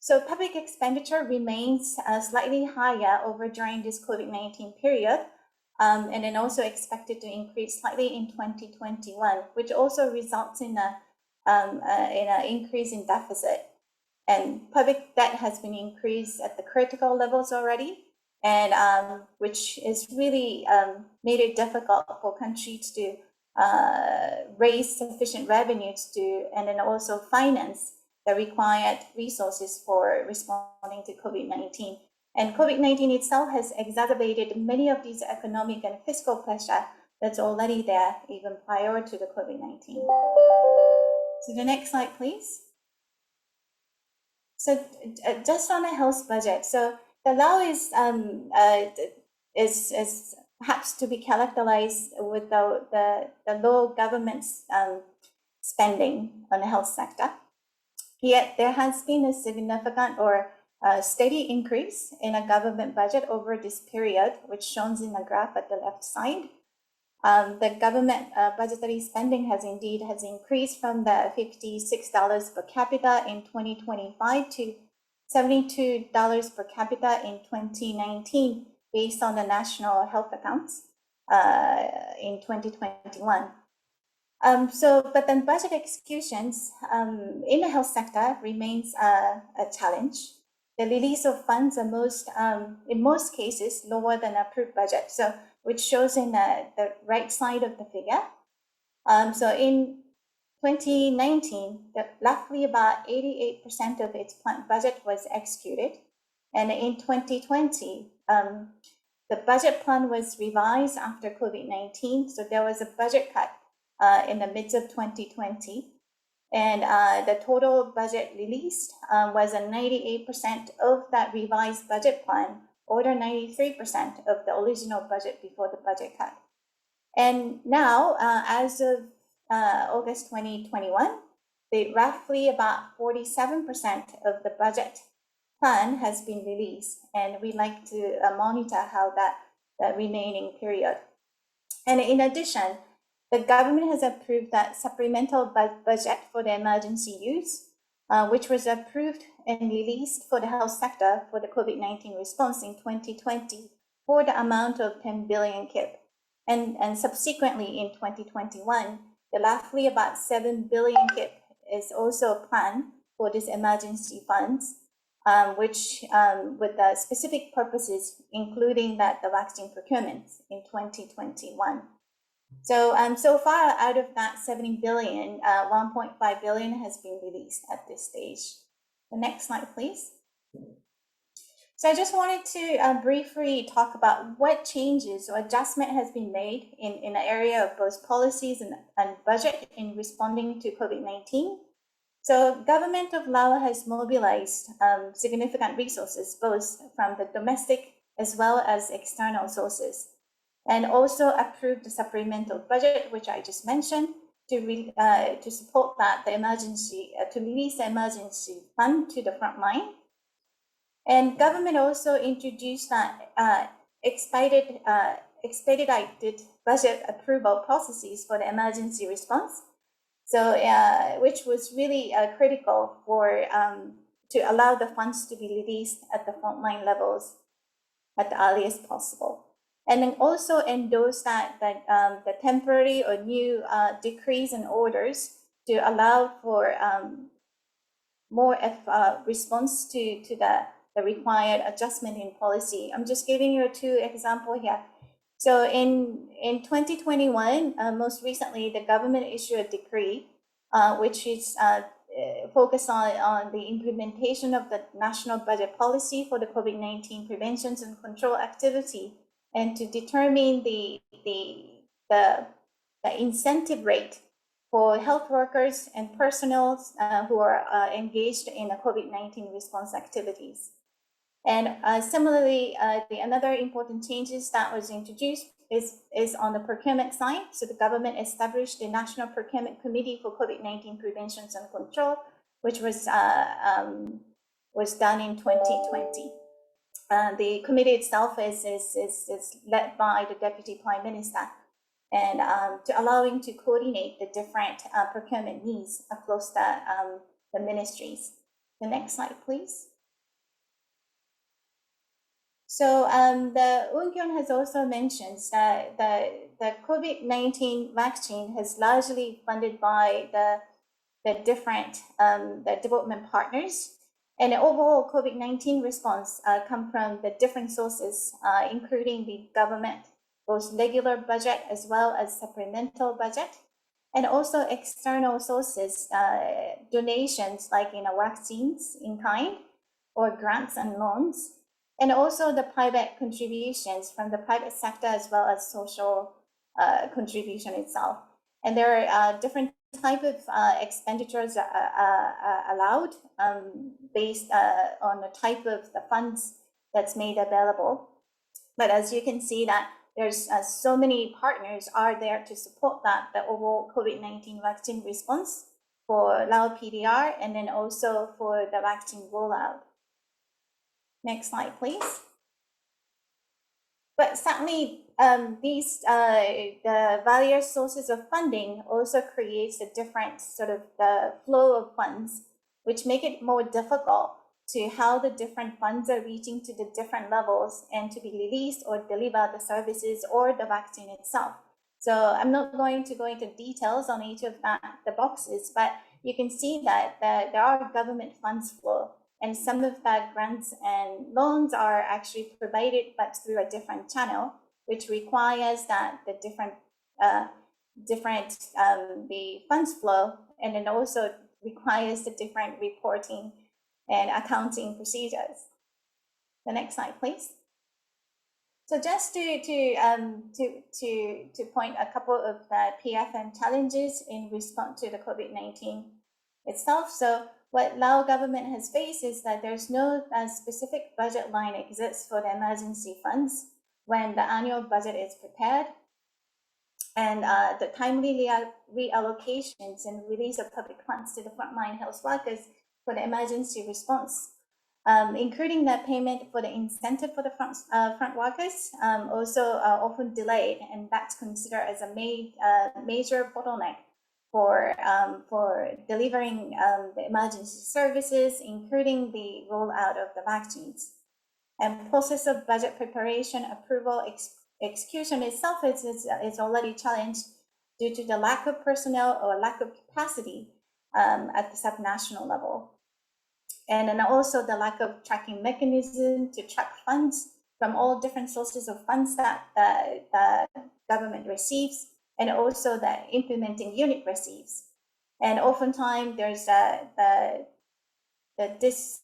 So public expenditure remains slightly higher over during this COVID-19 period, and then also expected to increase slightly in 2021, which also results in an increase in deficit. And public debt has been increased at the critical levels already, and which is really made it difficult for countries to raise sufficient revenues to, and then also finance the required resources for responding to COVID-19. And COVID-19 itself has exacerbated many of these economic and fiscal pressure that's already there even prior to the COVID-19. So the next slide, please. So just on the health budget, so the Lao is perhaps to be characterized with the low government spending on the health sector. Yet there has been a significant or steady increase in a government budget over this period, which shown in the graph at the left side. The government budgetary spending has increased from the $56 per capita in 2025 to $72 per capita in 2019, based on the national health accounts in 2021. But then budget executions in the health sector remains a challenge. The release of funds are in most cases lower than approved budget. So which shows in the right side of the figure. So in 2019, roughly about 88% of its planned budget was executed. And in 2020, the budget plan was revised after COVID-19. So there was a budget cut in the midst of 2020. And the total budget released was a 98% of that revised budget plan, or 93% of the original budget before the budget cut. And now, as of August 2021, roughly about 47% of the budget plan has been released, and we like to monitor how that remaining period. And in addition, the government has approved that supplemental budget for the emergency use, which was approved and released for the health sector for the COVID-19 response in 2020 for the amount of 10 billion kip. And subsequently in 2021, the roughly about 7 billion kip is also planned for these emergency funds, which with the specific purposes, including the vaccine procurement in 2021. So so far out of that 7 billion, 1.5 billion has been released at this stage. The next slide, please. So I just wanted to briefly talk about what changes or adjustment has been made in the area of both policies and budget in responding to COVID-19. So government of Laos has mobilized significant resources, both from the domestic as well as external sources, and also approved the supplemental budget, which I just mentioned, to support the emergency, to release the emergency fund to the front line. And government also introduced that expedited budget approval processes for the emergency response. So which was really critical for to allow the funds to be released at the frontline levels at the earliest possible. And then also endorse that the temporary or new decrees and orders to allow for more response to the required adjustment in policy. I'm just giving you two examples here. So in 2021, most recently, the government issued a decree, which is focused on the implementation of the national budget policy for the COVID-19 prevention and control activity, and to determine the incentive rate for health workers and personnel who are engaged in the COVID-19 response activities. And similarly, another important changes that was introduced is on the procurement side. So the government established the National Procurement Committee for COVID-19 Prevention and Control, which was done in 2020. The committee itself is led by the Deputy Prime Minister, and to allowing to coordinate the different procurement needs across the ministries. The next slide, please. So the Unkyun has also mentioned that the COVID-19 vaccine has largely funded by the different the development partners, and the overall COVID-19 response come from the different sources, including the government, both regular budget as well as supplemental budget, and also external sources, donations like vaccines in kind or grants and loans, and also the private contributions from the private sector as well as social contribution itself. And there are different type of expenditures allowed based on the type of the funds that's made available. But as you can see that there's so many partners are there to support that, the overall COVID-19 vaccine response for Lao PDR and then also for the vaccine rollout. Next slide, please. But certainly, the various sources of funding also creates a different sort of the flow of funds, which make it more difficult to how the different funds are reaching to the different levels and to be released or deliver the services or the vaccine itself. So I'm not going to go into details on each of the boxes, but you can see that there are government funds flow, and some of that grants and loans are actually provided, but through a different channel, which requires that the different the funds flow, and then also requires the different reporting and accounting procedures. The next slide, please. So just to point a couple of PFM challenges in response to the COVID-19 itself. So what Lao government has faced is that there's no specific budget line exists for the emergency funds when the annual budget is prepared. And the timely reallocations and release of public funds to the frontline health workers for the emergency response, including the payment for the incentive for the front workers, also often delayed, and that's considered as a major bottleneck for delivering the emergency services, including the rollout of the vaccines. And process of budget preparation, approval, execution itself is already challenged due to the lack of personnel or lack of capacity at the subnational level. And then also the lack of tracking mechanism to track funds from all different sources of funds that the government receives, and also the implementing unit receives. And oftentimes there's this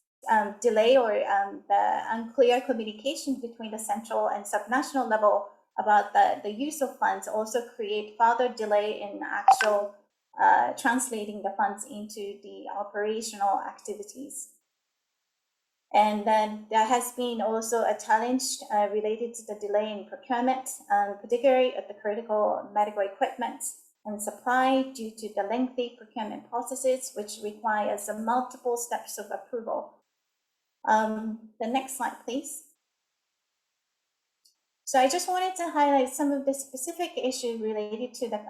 delay or the unclear communication between the central and subnational level about the use of funds also create further delay in actual translating the funds into the operational activities. And then there has been also a challenge related to the delay in procurement, particularly of the critical medical equipment and supply due to the lengthy procurement processes, which requires multiple steps of approval. The next slide, please. So I just wanted to highlight some of the specific issues related to the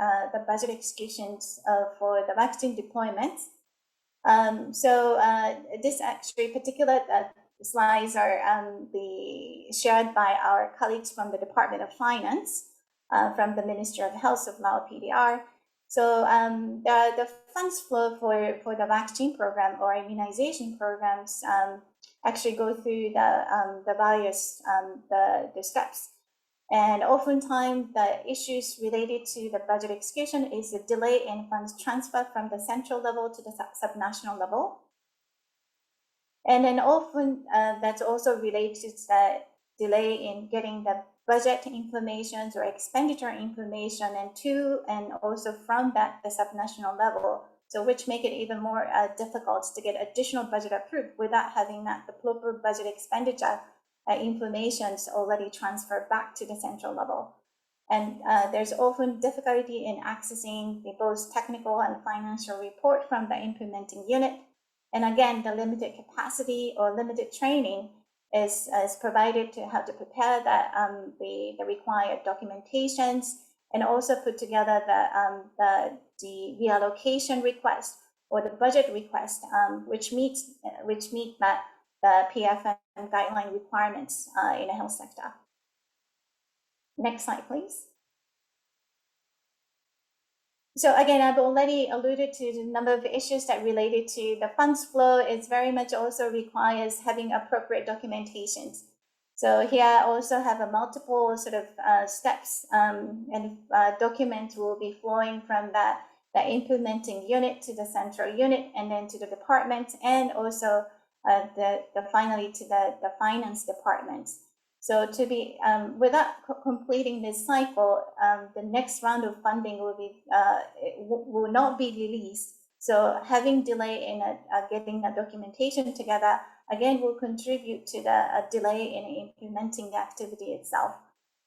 budget executions for the vaccine deployment. This actually particular slides are shared by our colleagues from the Department of Finance, from the Ministry of Health of Lao PDR. So the funds flow for the vaccine program or immunization programs actually go through the various the steps. And oftentimes the issues related to the budget execution is the delay in funds transfer from the central level to the subnational level. And then often that's also related to the delay in getting the budget information or expenditure information and also from the subnational level. So which make it even more difficult to get additional budget approved without having the proper budget expenditure informations already transferred back to the central level. And there's often difficulty in accessing the both technical and financial report from the implementing unit. And again, the limited capacity or limited training is provided to how to prepare the required documentations and also put together the reallocation request or the budget request, which meet that the PFM guideline requirements in the health sector. Next slide, please. So again, I've already alluded to the number of issues that related to the funds flow. It very much also requires having appropriate documentations. So here I also have a multiple sort of steps and documents will be flowing from the implementing unit to the central unit and then to the department and also finally to the finance department. So to be without completing this cycle, the next round of funding will not be released. So having delay in getting the documentation together again will contribute to the delay in implementing the activity itself.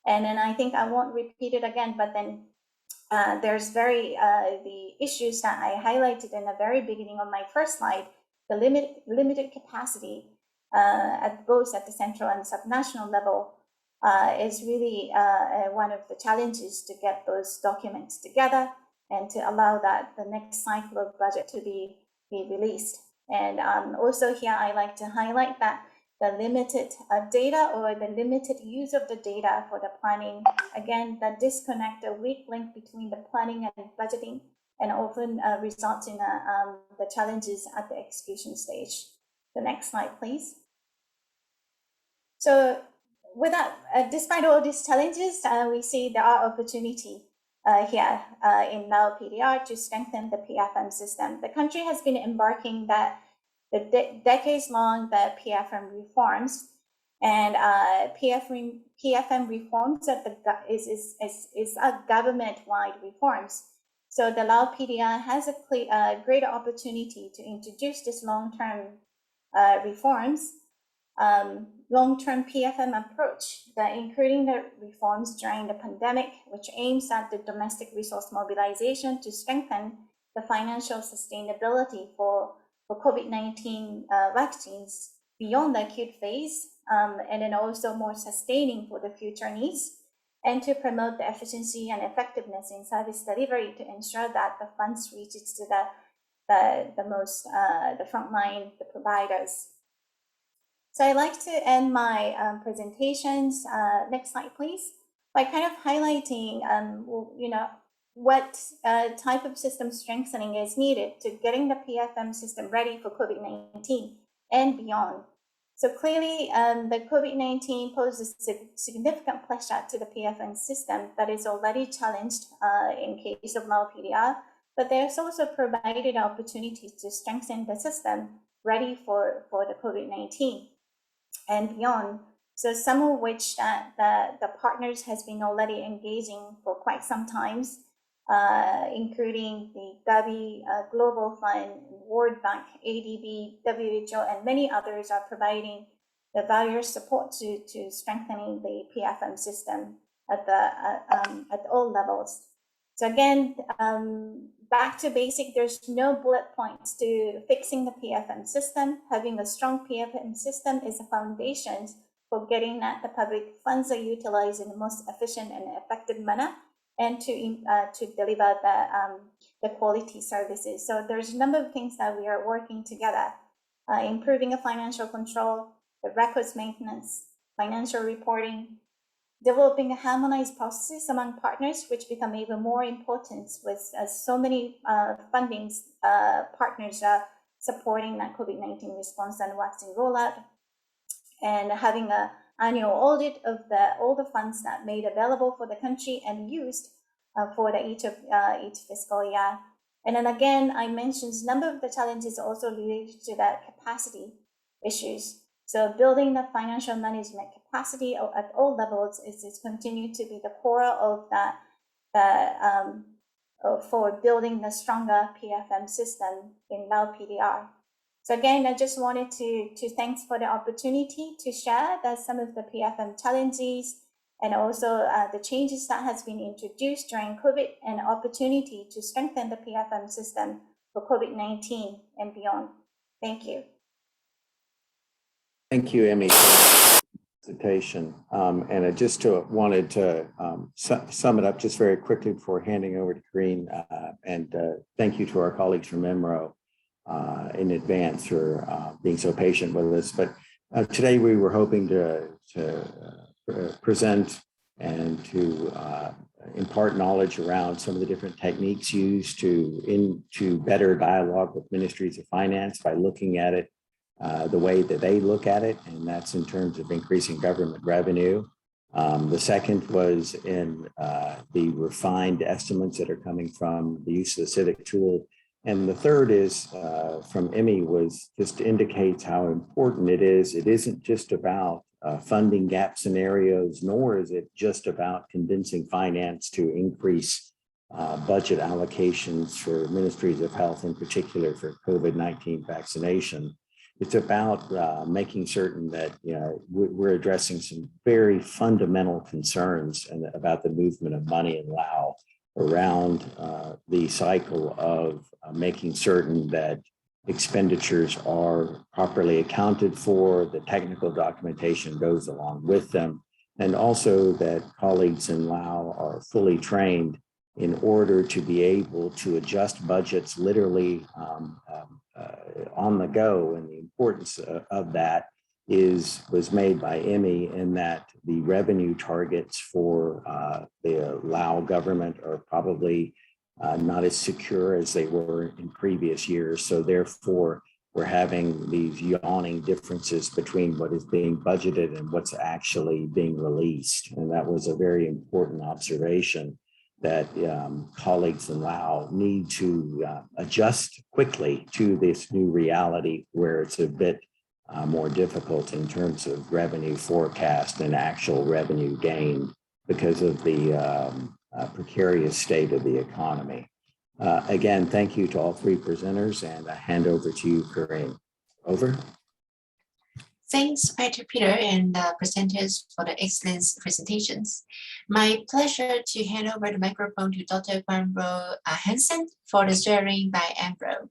And then I think I won't repeat it again, but then there's the issues that I highlighted in the very beginning of my first slide, the limited capacity at both at the central and subnational level is really one of the challenges to get those documents together and to allow that the next cycle of budget to be released. And also here I like to highlight that the limited data or the limited use of the data for the planning, again, that disconnect, a weak link between the planning and budgeting and often results in the challenges at the execution stage. The next slide, please. So with that, despite all these challenges, we see there are opportunity here in Lao PDR to strengthen the PFM system. The country has been embarking the decades-long PFM reforms, and PFM reforms is a government-wide reforms. So the Lao PDR has a great opportunity to introduce this long-term reforms, long-term PFM approach, including the reforms during the pandemic, which aims at the domestic resource mobilization to strengthen the financial sustainability for COVID-19 vaccines beyond the acute phase, and then also more sustaining for the future needs, and to promote the efficiency and effectiveness in service delivery to ensure that the funds reaches to the frontline, the providers. So I'd like to end my presentations, next slide please, by kind of highlighting what type of system strengthening is needed to getting the PFM system ready for COVID-19 and beyond. So clearly, the COVID-19 poses significant pressure to the PFM system that is already challenged in case of Lao PDR, but there's also provided opportunities to strengthen the system ready for the COVID-19 and beyond. So some of which the partners has been already engaging for quite some times, including the Gavi Global Fund, World Bank, ADB, WHO, and many others are providing the various support to strengthening the PFM system at all levels. So again, back to basic, there's no bullet points to fixing the PFM system. Having a strong PFM system is a foundation for getting that the public funds are utilized in the most efficient and effective manner, and to deliver the quality services. So there's a number of things that we are working together, improving the financial control, the records maintenance, financial reporting, developing a harmonized processes among partners, which become even more important with so many funding partners supporting that COVID-19 response and vaccine rollout, and having an annual audit of all the funds that made available for the country and used for each fiscal year. And then again, I mentioned a number of the challenges also related to that capacity issues. So building the financial management capacity at all levels is continued to be the core of for building the stronger PFM system in Lao PDR. So again, I just wanted to thanks for the opportunity to share some of the PFM challenges and also the changes that has been introduced during COVID and opportunity to strengthen the PFM system for COVID-19 and beyond. Thank you. Thank you, Emmy, for the presentation. And I just wanted to sum it up just very quickly before handing over to Karine. And thank you to our colleagues from MRO in advance for being so patient with us. But today we were hoping to present and to impart knowledge around some of the different techniques used to better dialogue with ministries of finance by looking at it the way that they look at it, and that's in terms of increasing government revenue. The second was in the refined estimates that are coming from the use of the Civic Tool. And the third is from Emmy, was just indicates how important it is. It isn't just about funding gap scenarios, nor is it just about convincing finance to increase budget allocations for ministries of health, in particular for COVID-19 vaccination. It's about making certain that we're addressing some very fundamental concerns about the movement of money in Laos around the cycle of making certain that expenditures are properly accounted for, the technical documentation goes along with them, and also that colleagues in Laos are fully trained in order to be able to adjust budgets literally on the go. And the importance of that was made by Emmy in that the revenue targets for the Lao government are probably not as secure as they were in previous years. So therefore, we're having these yawning differences between what is being budgeted and what's actually being released. And that was a very important observation, that colleagues in Laos need to adjust quickly to this new reality, where it's a bit more difficult in terms of revenue forecast and actual revenue gain because of the precarious state of the economy. Again, thank you to all three presenters, and I hand over to you, Corinne. Over. Thanks, Peter and presenters for the excellent presentations. My pleasure to hand over the microphone to Dr. Guanro Hansen for the sharing by Ambro.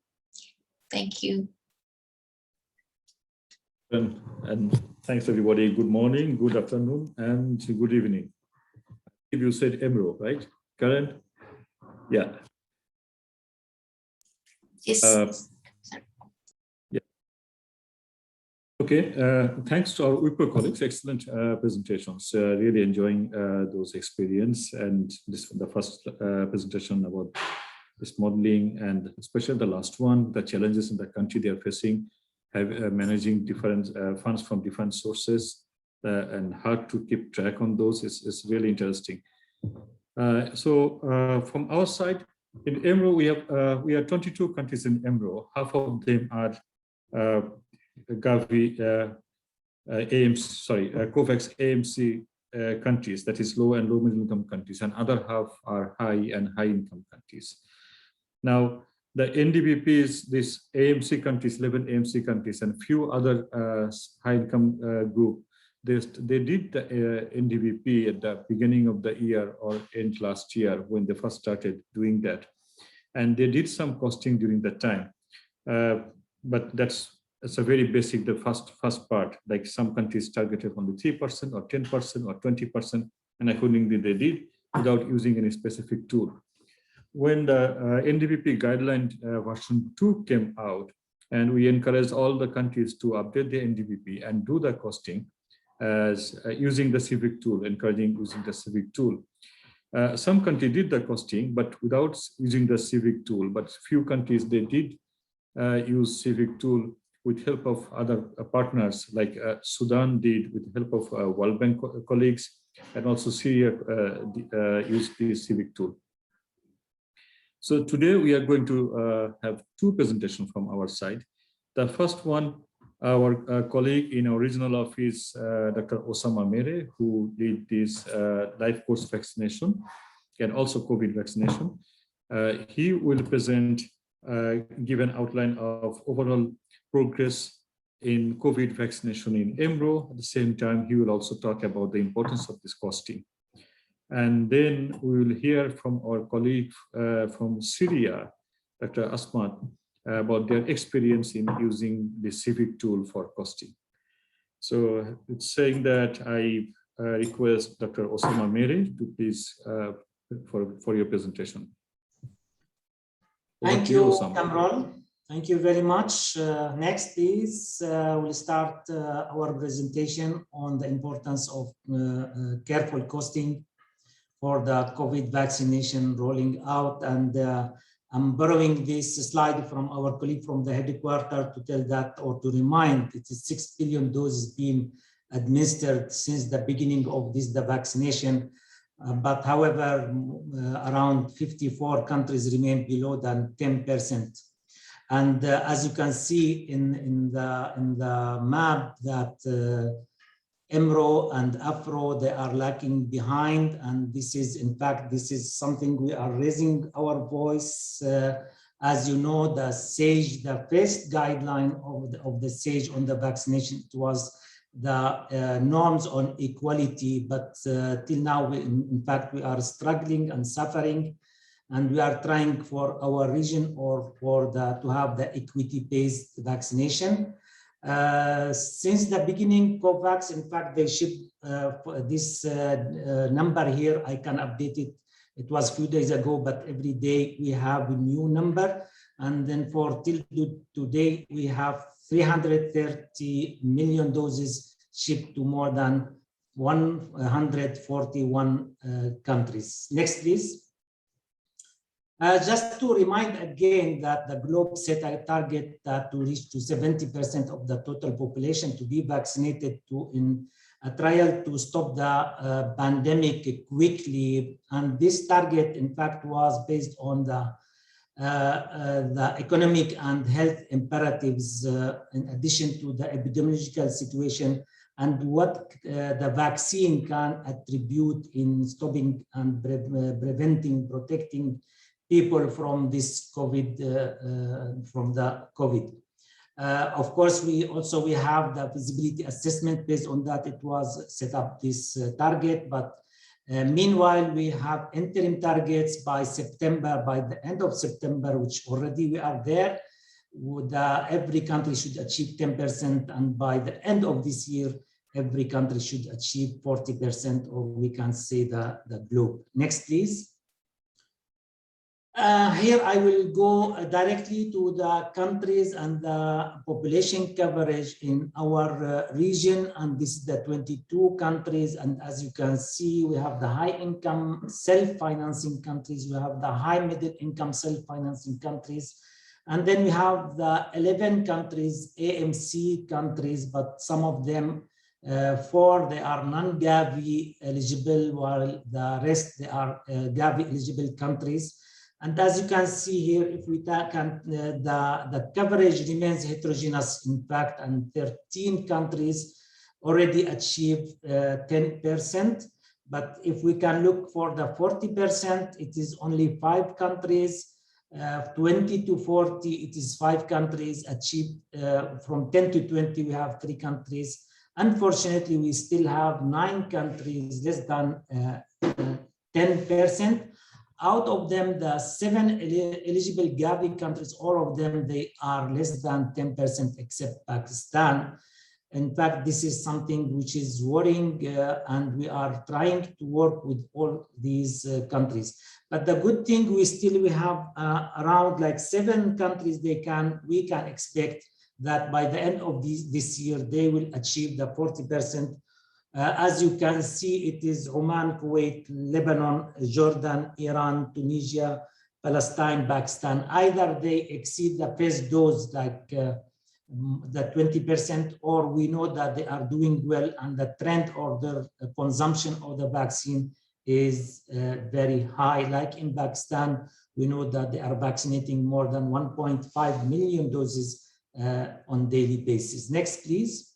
Thank you. And thanks, everybody. Good morning, good afternoon, and good evening. If you said Ambro, right, Karen? Yeah. Yes. Okay, thanks to our Wipro colleagues, excellent presentations. Really enjoying those experience, and this the first presentation about this modeling, and especially the last one, the challenges in the country they are facing, managing different funds from different sources, and hard to keep track on those is really interesting. So from our side, in EMRO, we have 22 countries in EMRO. Half of them are Gavi COVAX AMC countries, that is low and low middle income countries, and other half are high and high income countries. Now, the NDBPs, these AMC countries, 11 AMC countries, and few other high income group, they did the NDBP at the beginning of the year or end last year when they first started doing that, and they did some costing during that time, but it's a very basic, the first part, like some countries targeted only 3% or 10% or 20%, and accordingly they did without using any specific tool. When the NDBP guideline version 2 came out, and we encouraged all the countries to update the NDBP and do the costing as using the Civic Tool, encouraging using the Civic Tool. Some countries did the costing, but without using the Civic Tool, but few countries, they did use Civic Tool with help of other partners, like Sudan did with the help of World Bank colleagues, and also Syria used the Civic Tool. So today we are going to have two presentations from our side. The first one, our colleague in our regional office, Dr. Osama Mere, who did this life course vaccination and also COVID vaccination. He will present, give an outline of overall progress in COVID vaccination in EMRO. At the same time, he will also talk about the importance of this costing. And then we will hear from our colleague from Syria, Dr. Asmat, about their experience in using the Civic Tool for costing. So it's saying that I request Dr. Osama Mere to please for your presentation. Thank you, Cameron. Thank you very much. Next, please, we'll start our presentation on the importance of careful costing for the COVID vaccination rolling out and I'm borrowing this slide from our colleague from the headquarters to tell that, or to remind, it is 6 billion doses being administered since the beginning of the vaccination. But however, around 54 countries remain below than 10%. And as you can see in the map, that EMRO and AFRO, they are lagging behind. And this is, in fact, this is something we are raising our voice. As you know, the SAGE, the first guideline of the SAGE on the vaccination, it was the norms on equality, but till now, in fact, we are struggling and suffering, and we are trying for our region or for to have the equity-based vaccination. Since the beginning, COVAX, in fact, they shipped this number here. I can update it. It was a few days ago, but every day we have a new number. And then for till today, we have 330 million doses shipped to more than 141 countries. Next, please. Just to remind again that the globe set a target to reach to 70% of the total population to be vaccinated in a trial to stop the pandemic quickly. And this target, in fact, was based on the economic and health imperatives in addition to the epidemiological situation and what the vaccine can attribute in stopping and preventing, protecting people from this COVID, from the COVID. Of course, we have the feasibility assessment. Based on that, it was set up this target, but meanwhile, we have interim targets by September, by the end of September, which already we are there. Every country should achieve 10%, and by the end of this year, every country should achieve 40%, or we can say the globe. Next, please. Here I will go directly to the countries and the population coverage in our region, and this is the 22 countries. And as you can see, we have the high income self-financing countries, we have the high middle income self-financing countries, and then we have the 11 countries, AMC countries, but some of them, 4, they are non-Gavi eligible, while the rest, they are Gavi eligible countries. And as you can see here, if we take the coverage remains heterogeneous, in fact, and 13 countries already achieved 10%. But if we can look for the 40%, it is only 5 countries. 20 to 40, it is 5 countries achieved. From 10 to 20, we have 3 countries. Unfortunately, we still have 9 countries less than 10%. Out of them, the 7 eligible Gavi countries, all of them, they are less than 10% except Pakistan. In fact, this is something which is worrying, and we are trying to work with all these countries. But the good thing, we have around like 7 countries we can expect that by the end of this year, they will achieve the 40%. As you can see, it is Oman, Kuwait, Lebanon, Jordan, Iran, Tunisia, Palestine, Pakistan. Either they exceed the first dose, like the 20%, or we know that they are doing well, and the trend of the consumption of the vaccine is very high. Like in Pakistan, we know that they are vaccinating more than 1.5 million doses on daily basis. Next, please.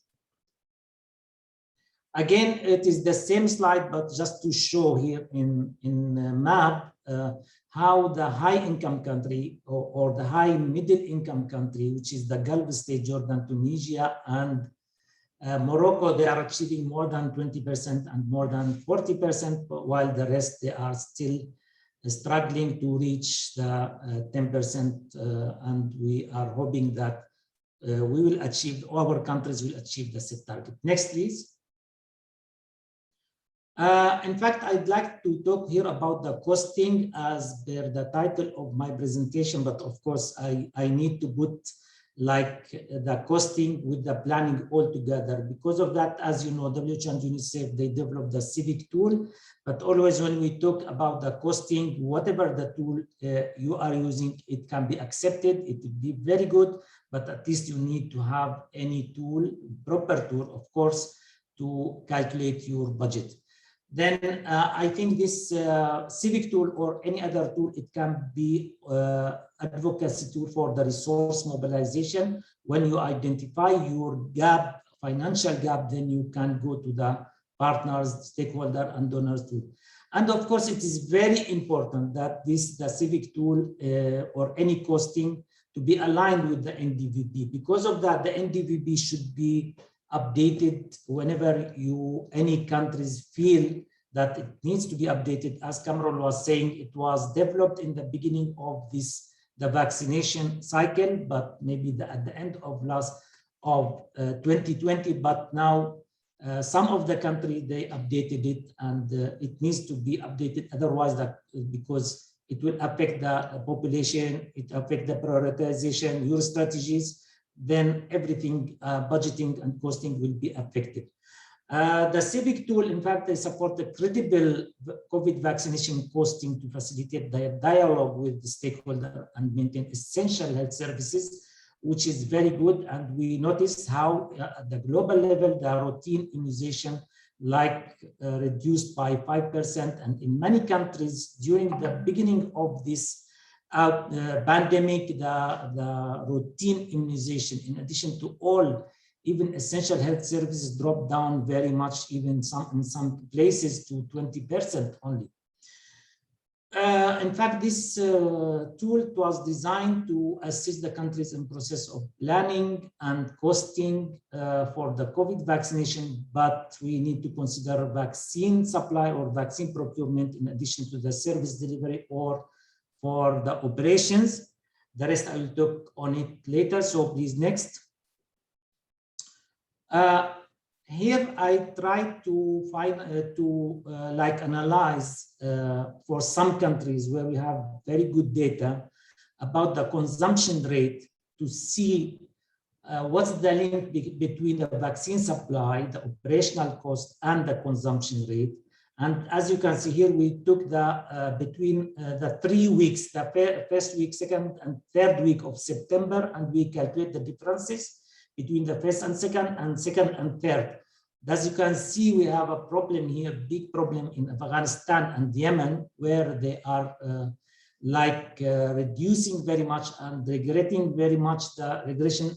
Again, it is the same slide, but just to show here in map how the high income country or the high middle income country, which is the Gulf state, Jordan, Tunisia, and Morocco, they are achieving more than 20% and more than 40%, while the rest, they are still struggling to reach the 10%. And we are hoping that we will achieve, our countries will achieve the set target. Next, please. In fact, I'd like to talk here about the costing as per the title of my presentation, but of course, I need to put like the costing with the planning all together. Because of that, as you know, WHO and UNICEF, they developed the Civic Tool, but always when we talk about the costing, whatever the tool you are using, it can be accepted, it will be very good, but at least you need to have any tool, proper tool, of course, to calculate your budget. Then I think this Civic Tool or any other tool, it can be advocacy tool for the resource mobilization. When you identify your gap, financial gap, then you can go to the partners, stakeholder, and donors too. And of course, it is very important that the Civic Tool or any costing to be aligned with the NDVB. Because of that, the NDVB should be updated whenever any countries feel that it needs to be updated. As Cameron was saying, it was developed in the beginning of the vaccination cycle, but maybe at the end of 2020. But now some of the country, they updated it, and it needs to be updated. Otherwise, because it will affect the population, it affect the prioritization, your strategies, then everything, budgeting and costing will be affected. The Civic Tool, in fact, they support the credible COVID vaccination costing to facilitate the dialogue with the stakeholder and maintain essential health services, which is very good. And we noticed how at the global level, the routine immunization reduced by 5%. And in many countries during the beginning of this pandemic, the routine immunization, in addition to all, even essential health services, dropped down very much, even in some places to 20% only. In fact, this tool was designed to assist the countries in process of planning and costing for the COVID vaccination, but we need to consider vaccine supply or vaccine procurement in addition to the service delivery or for the operations. The rest I will talk on it later, so please next. Here I try to find analyze for some countries where we have very good data about the consumption rate to see what's the link between the vaccine supply, the operational cost, and the consumption rate. And as you can see here, we took the between the 3 weeks, the first week, second and third week of September, and we calculate the differences between the first and second and third. As you can see, we have a problem here, big problem in Afghanistan and Yemen, where they are reducing very much and regretting very much the regression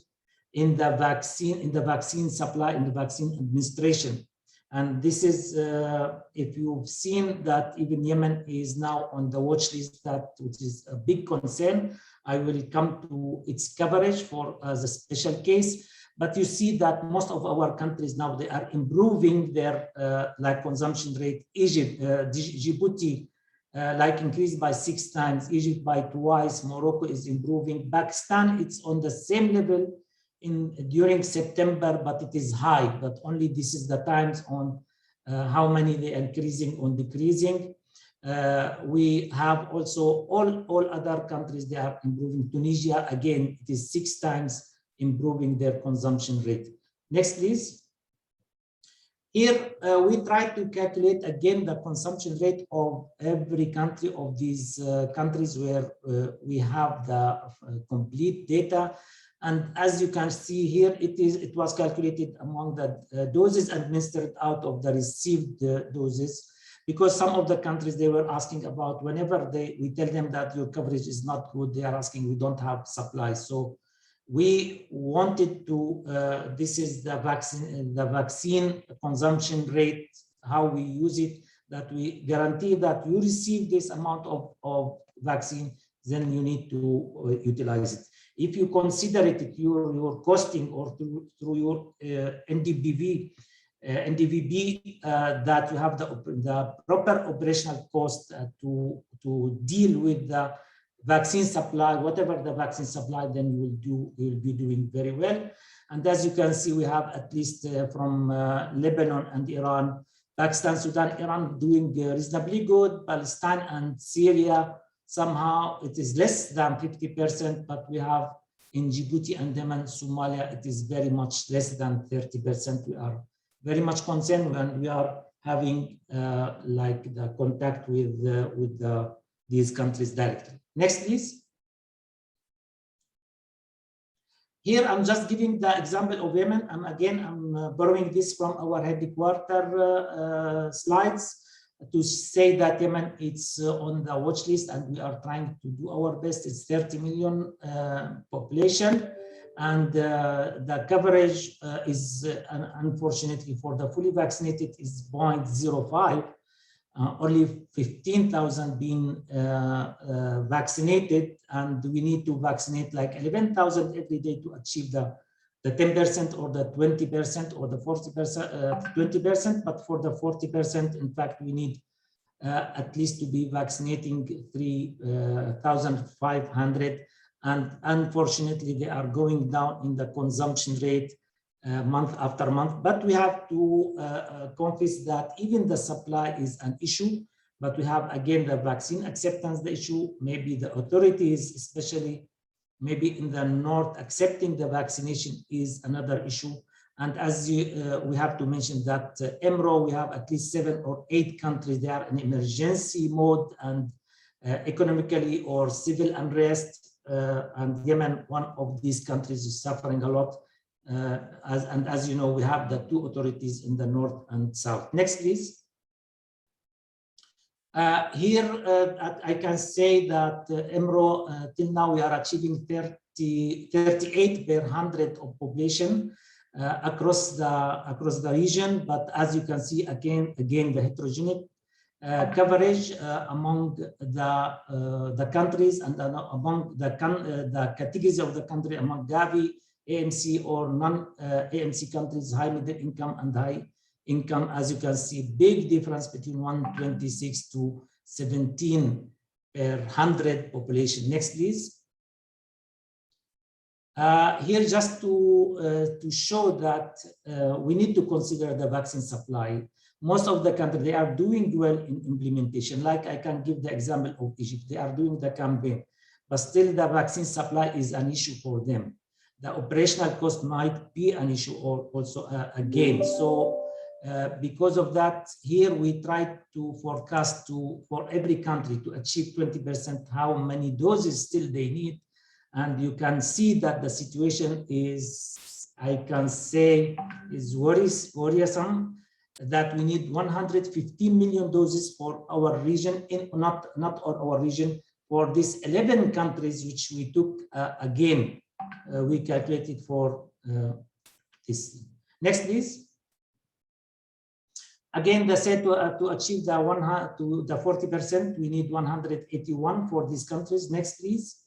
in the vaccine supply, in the vaccine administration. And this is, if you've seen that even Yemen is now on the watch list, which is a big concern. I will come to its coverage as a special case. But you see that most of our countries now, they are improving their consumption rate. Egypt, Djibouti, increased by 6 times, Egypt by twice, Morocco is improving. Pakistan, it's on the same level during September, but it is high, but only this is the times on how many they are increasing or decreasing. We have also all other countries, they are improving. Tunisia, again, it is 6 times improving their consumption rate. Next, please. Here, we try to calculate again the consumption rate of every country of these countries where we have the complete data. And as you can see here, it was calculated among the doses administered out of the received doses, because some of the countries, they were asking about whenever we tell them that your coverage is not good, they are asking, we don't have supplies. So we wanted to, this is the vaccine consumption rate, how we use it, that we guarantee that you receive this amount of vaccine, then you need to utilize it. If you consider it your costing or through your NDVB, that you have the proper operational cost to deal with the vaccine supply, whatever the vaccine supply, then you will be doing very well. And as you can see, we have at least from Lebanon and Iran, Pakistan, Sudan, Iran doing reasonably good. Palestine and Syria, somehow it is less than 50%, but we have In Djibouti, Andaman, Somalia, it is very much less than 30%. We are very much concerned when we are having like the contact with these countries directly. Next, please. Here, I'm just giving the example of Yemen. And again, I'm borrowing this from our headquarter slides to say that Yemen is on the watch list, and we are trying to do our best. It's 30 million population, and the coverage is unfortunately for the fully vaccinated is 0.05. Only 15,000 being vaccinated, and we need to vaccinate like 11,000 every day to achieve the 10% or the 20% or the 40%, 20%. But for the 40%, in fact, we need at least to be vaccinating 3,500. And unfortunately, they are going down in the consumption rate month after month. But we have to confess that even the supply is an issue. But we have, again, the vaccine acceptance, the issue. Maybe the authorities, especially maybe in the north, accepting the vaccination is another issue. And as we have to mention that EMRO, we have at least 7 or 8 countries, they are in emergency mode and economically or civil unrest. And Yemen, one of these countries, is suffering a lot. As you know, we have the 2 authorities in the north and south. Next, please. Here, I can say that EMRO, till now, we are achieving 38 per 100 of population across the region. But as you can see, again the heterogeneous coverage among the countries and among the categories of the country, among Gavi, AMC or non-AMC countries, high middle income and high income. As you can see, big difference between 126 to 17 per 100 population. Next, please. Here, just to show that we need to consider the vaccine supply. Most of the countries, they are doing well in implementation. Like I can give the example of Egypt, they are doing the campaign, but still the vaccine supply is an issue for them. The operational cost might be an issue or also again. So because of that, here we try to forecast for every country to achieve 20% how many doses still they need. And you can see that the situation is, I can say, is worrisome, that we need 115 million doses for our region, not our region, for these 11 countries, which we took again, we calculated for this. Next, please. Again, they said to achieve the 40%, we need 181 for these countries. Next, please.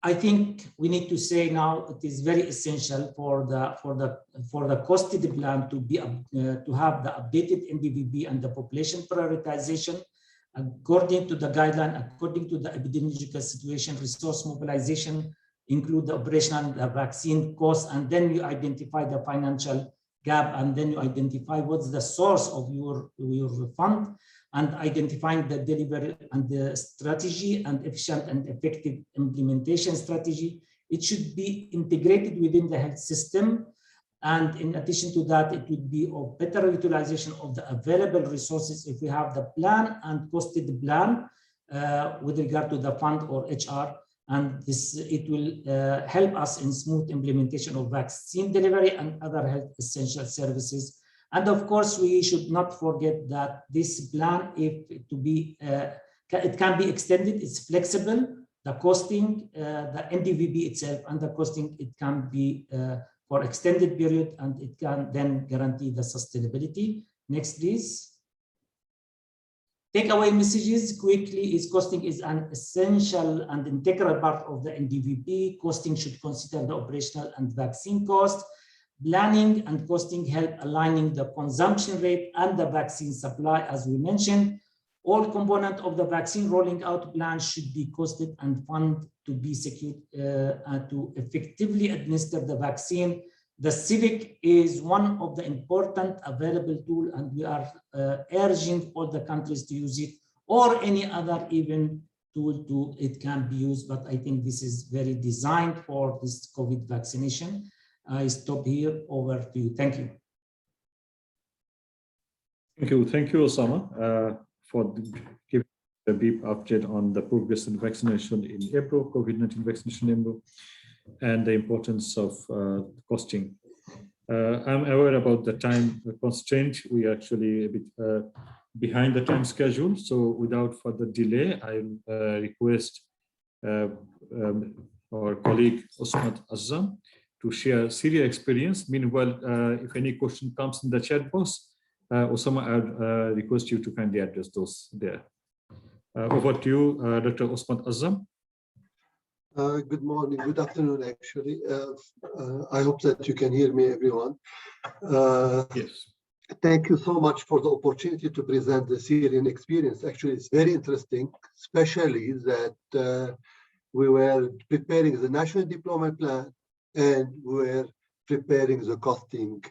I think we need to say now it is very essential for the costed plan to have the updated NDVB and the population prioritization according to the guideline, according to the epidemiological situation, resource mobilization, include the operational, the vaccine cost, and then you identify the financial gap, and then you identify what's the source of your fund, and identifying the delivery and the strategy and efficient and effective implementation strategy. It should be integrated within the health system. And in addition to that, it would be of better utilization of the available resources if we have the plan and costed plan with regard to the fund or HR. And it will help us in smooth implementation of vaccine delivery and other health essential services. And of course, we should not forget that this plan, it can be extended, it's flexible. The costing, the NDVB itself and the costing, it can be for extended period, and it can then guarantee the sustainability. Next, please. Takeaway messages quickly is costing is an essential and integral part of the NDVB. Costing should consider the operational and vaccine cost. Planning and costing help aligning the consumption rate and the vaccine supply, as we mentioned. All components of the vaccine rolling out plan should be costed and funded to be secured to effectively administer the vaccine. The Civic is one of the important available tools, and we are urging all the countries to use it, or any other even tool it can be used, but I think this is very designed for this COVID vaccination. I stop here. Over to you. Thank you. Thank you, Osama, for giving a brief update on the progress in vaccination in April, COVID-19 vaccination in April, and the importance of costing. I'm aware about the time constraint. We are actually a bit behind the time schedule. So without further delay, I'll request our colleague Osman Azam to share Syria experience. Meanwhile, if any question comes in the chat box, Osama, I request you to kindly address those there. Over to you, Dr. Osman Azam. Good morning, good afternoon, actually. I hope that you can hear me, everyone. Yes. Thank you so much for the opportunity to present the Syrian experience. Actually, it's very interesting, especially that we were preparing the national deployment plan and we were preparing the costing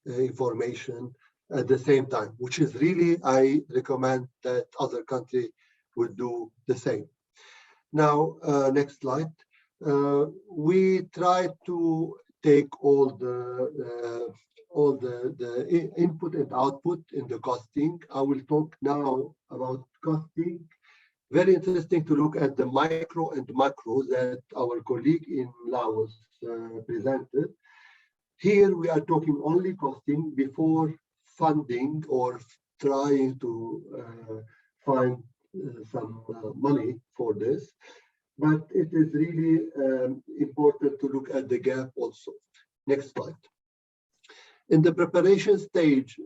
information at the same time, which is really, I recommend that other countries would do the same. Now, next slide. We try to take all the input and output in the costing. I will talk now about costing. Very interesting to look at the micro and macro that our colleague in Laos presented. Here we are talking only costing before funding or trying to find some money for this, but it is really important to look at the gap also. Next slide. In the preparation stage,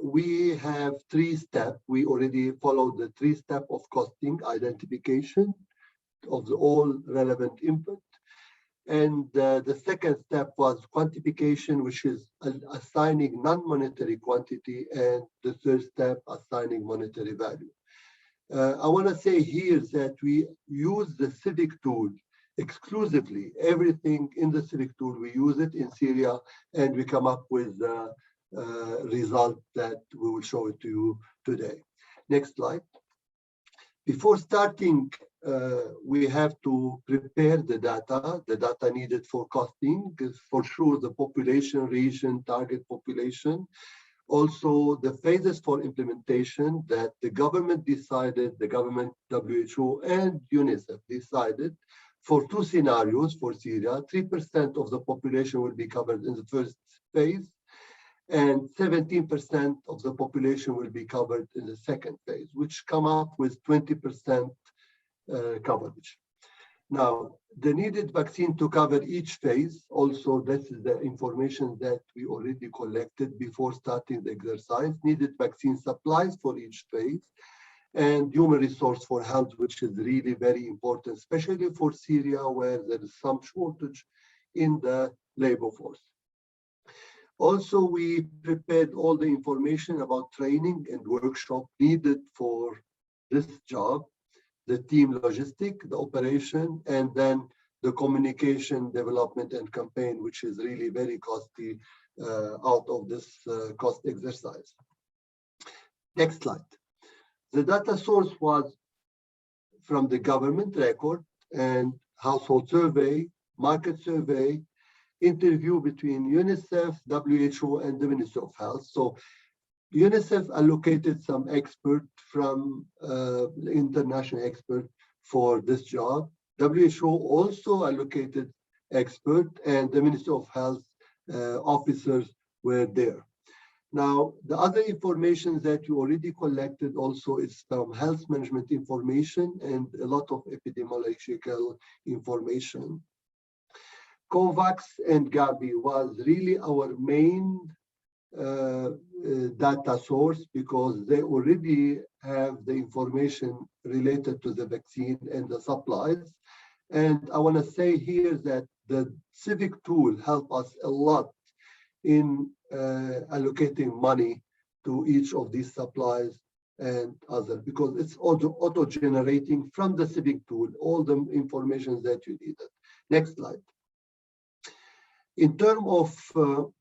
we have 3 steps. We already followed the 3 steps of costing: identification of the all relevant input, and the second step was quantification, which is assigning non-monetary quantity, and the third step, assigning monetary value. I want to say here that we use the Civic Tool exclusively. Everything in the Civic Tool, we use it in Syria, and we come up with the result that we will show it to you today. Next slide. Before starting, we have to prepare the data needed for costing, is for sure the population, region, target population. Also, the phases for implementation that the government decided, the government, WHO, and UNICEF decided for 2 scenarios for Syria. 3% of the population will be covered in the first phase, and 17% of the population will be covered in the second phase, which come up with 20% coverage. Now, the needed vaccine to cover each phase, also this is the information that we already collected before starting the exercise, needed vaccine supplies for each phase, and human resource for health, which is really very important, especially for Syria, where there is some shortage in the labor force. Also, we prepared all the information about training and workshop needed for this job, the team logistic, the operation, and then the communication, development, and campaign, which is really very costly out of this cost exercise. Next slide. The data source was from the government record and household survey, market survey, interview between UNICEF, WHO, and the Ministry of Health. So UNICEF allocated some expert from international expert for this job. WHO also allocated expert, and the Ministry of Health officers were there. Now, the other information that you already collected also is from health management information and a lot of epidemiological information. COVAX and Gavi was really our main data source because they already have the information related to the vaccine and the supplies. And I want to say here that the Civic Tool helped us a lot in allocating money to each of these supplies and others, because it's auto-generating from the Civic Tool all the information that you needed. Next slide. In terms of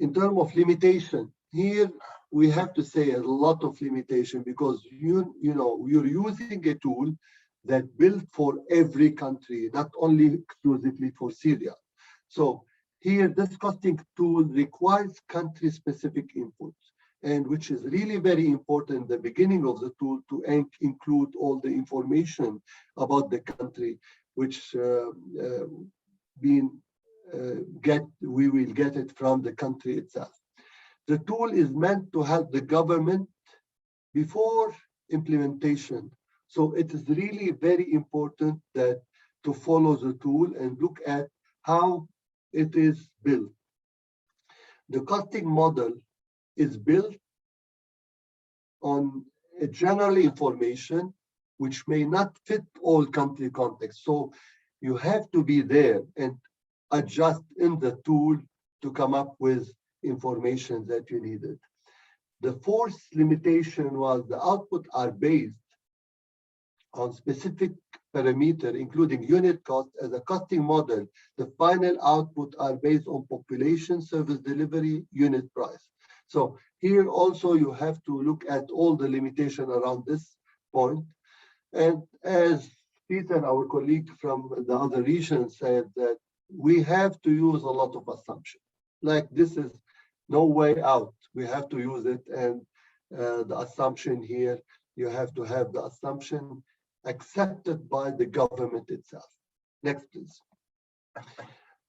in terms of limitation here we have to say a lot of limitation because you're using a tool that built for every country, not only exclusively for Syria. So here, this costing tool requires country-specific inputs, and which is really very important at the beginning of the tool to include all the information about the country, which we will get it from the country itself. The tool is meant to help the government before implementation. So it is really very important that to follow the tool and look at how it is built. The costing model is built on a general information which may not fit all country contexts. So you have to be there and adjust in the tool to come up with information that you needed. The fourth limitation was the output are based on specific parameter, including unit cost as a costing model. The final output are based on population, service delivery, unit price. So here also you have to look at all the limitation around this point. And as Peter, our colleague from the other region, said that we have to use a lot of assumptions. Like this is no way out. We have to use it. And the assumption here, you have to have the assumption accepted by the government itself. Next, please.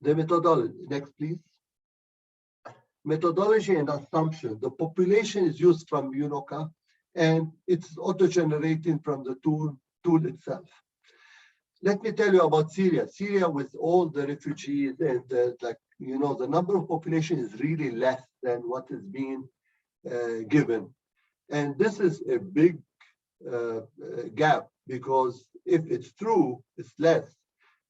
The methodology. Next, please. Methodology and assumption. The population is used from UNOCA, and it's auto-generating from the tool itself. Let me tell you about Syria. Syria, with all the refugees and the number of population is really less than what is being given. And this is a big gap, because if it's true, it's less.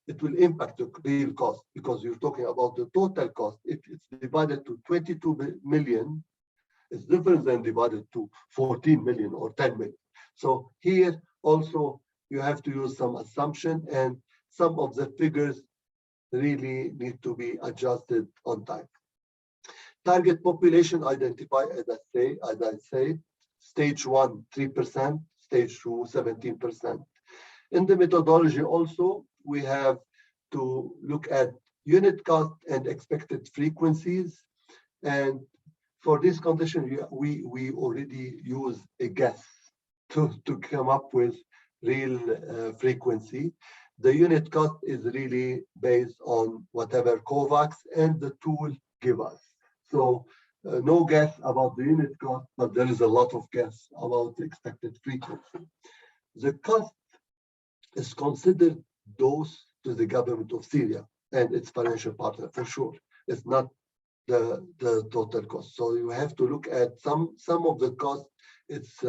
It will impact the real cost, because you're talking about the total cost. If it's divided to 22 million, it's different than divided to 14 million or 10 million. So here also you have to use some assumption, and some of the figures really need to be adjusted on time. Target population identified, as I say, stage 1, 3%, stage 2, 17%. In the methodology also, we have to look at unit cost and expected frequencies. And for this condition, we already use a guess to come up with real frequency. The unit cost is really based on whatever COVAX and the tool give us. So no guess about the unit cost, but there is a lot of guess about the expected frequency. The cost is considered those to the government of Syria and its financial partner, for sure. It's not the total cost. So you have to look at some of the cost. It's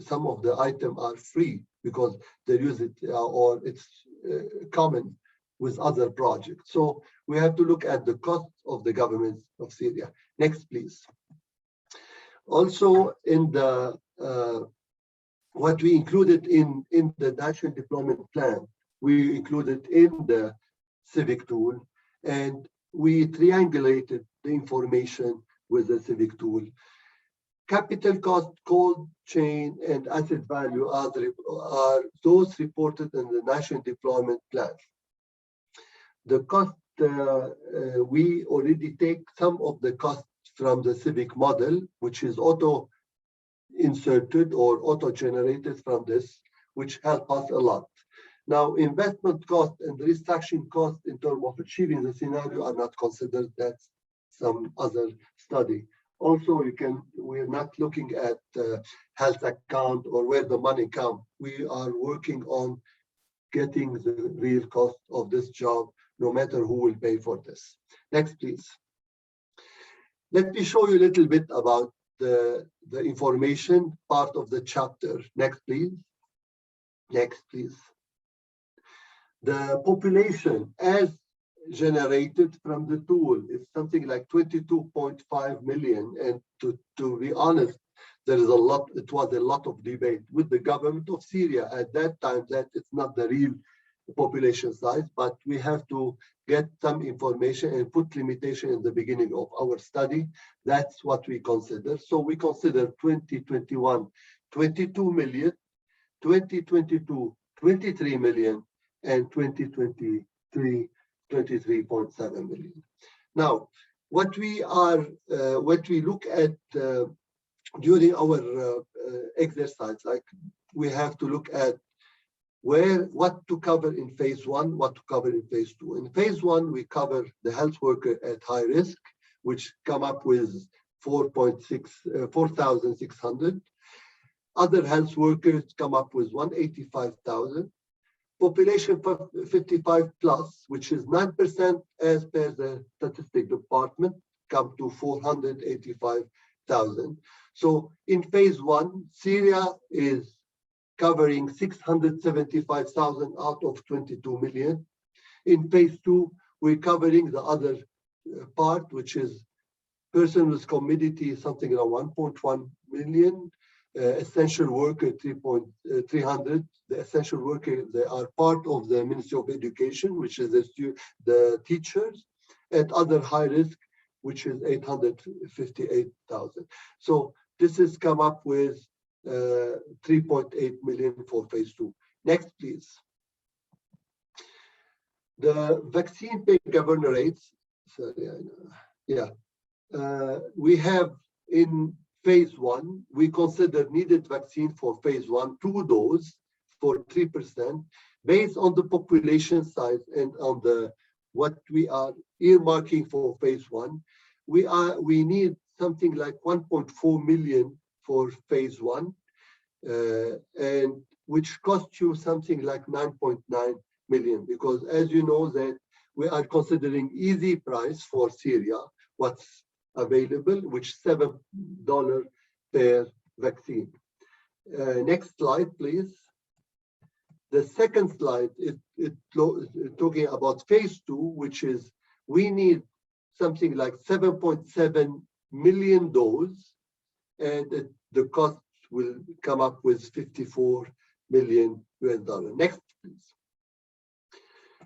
some of the items are free because they use it or it's common with other projects. So we have to look at the cost of the government of Syria. Next, please. Also, in the what we included in the National Deployment Plan, we included in the Civic Tool, and we triangulated the information with the Civic Tool. Capital cost, cold chain, and asset value are those reported in the National Deployment Plan. The cost, we already take some of the costs from the Civic model, which is auto-inserted or auto-generated from this, which help us a lot. Now, investment cost and restructuring cost in terms of achieving the scenario are not considered. That's some other study. Also, we're not looking at health account or where the money comes. We are working on getting the real cost of this job, no matter who will pay for this. Next, please. Let me show you a little bit about the information part of the chapter. Next, please. Next, please. The population as generated from the tool is something like 22.5 million. And to be honest, there is it was a lot of debate with the government of Syria at that time that it's not the real population size, but we have to get some information and put limitation in the beginning of our study. That's what we consider. So we consider 2021, 22 million, 2022, 23 million, and 2023, 23.7 million. What we look at during our exercise, like we have to look at what to cover in phase 1, what to cover in phase 2. In phase 1, we cover the health worker at high risk, which come up with 4,600. Other health workers come up with 185,000. Population 55 plus, which is 9% as per the statistic department, come to 485,000. So in phase 1, Syria is covering 675,000 out of 22 million. In phase 2, we're covering the other part, which is person with comorbidity, something around 1.1 million. Essential worker 300. The essential worker, they are part of the Ministry of Education, which is the teachers, and other high risk, which is 858,000. So this has come up with 3.8 million for phase 2. Next, please. The vaccine pay governor rates. Sorry, we have in phase 1, we consider needed vaccine for phase 1, 2 doses for 3%, based on the population size and on the what we are earmarking for phase 1. We need something like 1.4 million for phase 1, and which costs you something like 9.9 million, because as you know that we are considering easy price for Syria, what's available, which $7 per vaccine. Next slide, please. The second slide is talking about phase 2, which is we need something like 7.7 million doses, and the cost will come up with $54 million. Next, please.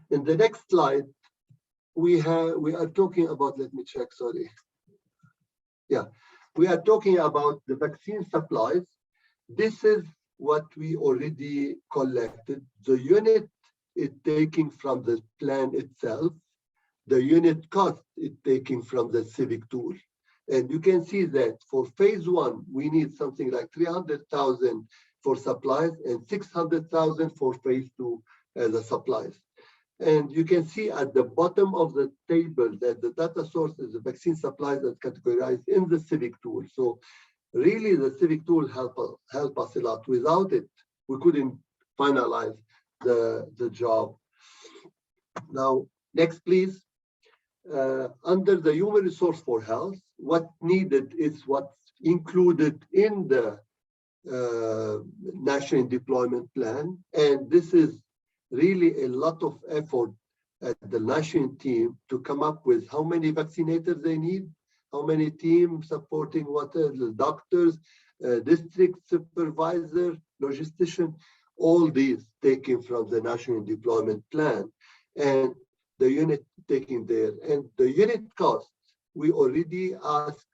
In the next slide, we are talking about, let me check, sorry. Yeah, we are talking about the vaccine supplies. This is what we already collected. The unit is taking from the plan itself. The unit cost is taking from the Civic Tool. And you can see that for phase 1, we need something like 300,000 for supplies and 600,000 for phase 2 as a supplies. And you can see at the bottom of the table that the data source is the vaccine supplies that's categorized in the Civic Tool. So really the Civic Tool help us a lot. Without it, we couldn't finalize the job. Now, next, please. Under the human resource for health, what needed is what's included in the national deployment plan. And this is really a lot of effort at the national team to come up with how many vaccinators they need, how many teams supporting what the doctors, district supervisor, logistician, all these taken from the national deployment plan, and the unit taking there. And the unit cost, we already asked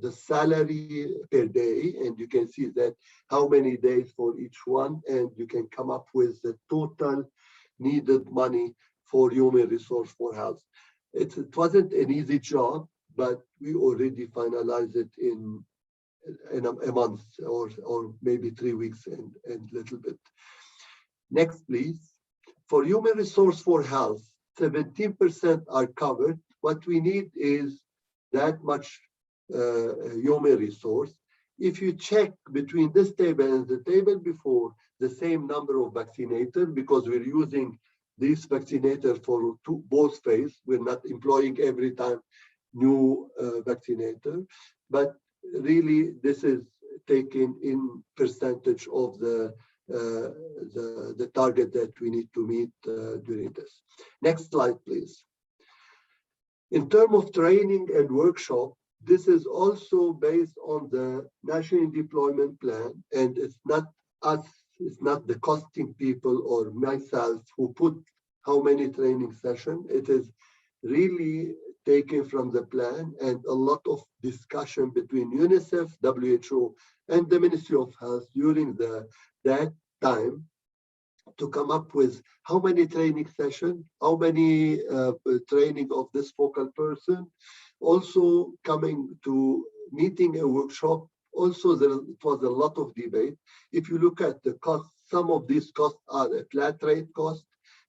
the salary per day, and you can see that how many days for each one, and you can come up with the total needed money for human resource for health. It wasn't an easy job, but we already finalized it in a month or maybe 3 weeks and little bit. Next, please. For human resource for health, 17% are covered. What we need is that much human resource. If you check between this table and the table before, the same number of vaccinators, because we're using these vaccinators for both phases. We're not employing every time new vaccinator, but really this is taken in percentage of the target that we need to meet during this. Next slide, please. In terms of training and workshop, this is also based on the national deployment plan, and it's not us, it's not the costing people or myself who put how many training sessions. It is really taken from the plan and a lot of discussion between UNICEF, WHO, and the Ministry of Health during that time to come up with how many training sessions, how many training of this focal person, also coming to meeting a workshop. Also, it was a lot of debate. If you look at the cost, some of these costs are a flat rate cost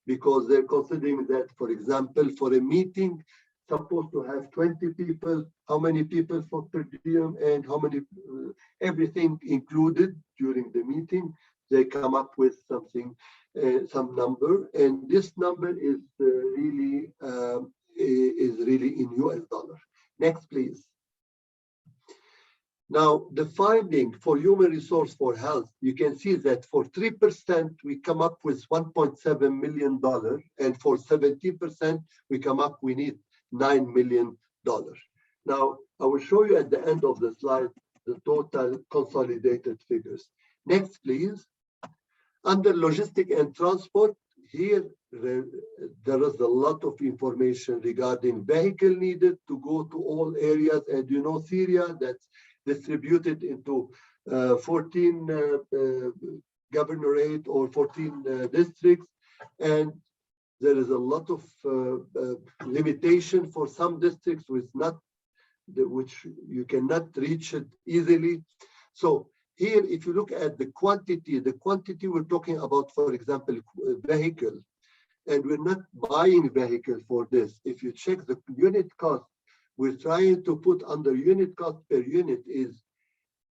because they're considering that, for example, for a meeting, supposed to have 20 people, how many people for per diem and how many, everything included during the meeting. They come up with something, some number, and this number is really in US dollar. Next, please. Now, the finding for human resource for health, you can see that for 3%, we come up with $1.7 million, and for 17%, we come up, we need $9 million. Now, I will show you at the end of the slide the total consolidated figures. Next, please. Under logistic and transport, here there is a lot of information regarding vehicle needed to go to all areas. And you know, Syria, that's distributed into 14 governorate or 14 districts. And there is a lot of limitation for some districts which you cannot reach it easily. So here, if you look at the quantity we're talking about, for example, vehicle, and we're not buying vehicle for this. If you check the unit cost, we're trying to put under unit cost per unit is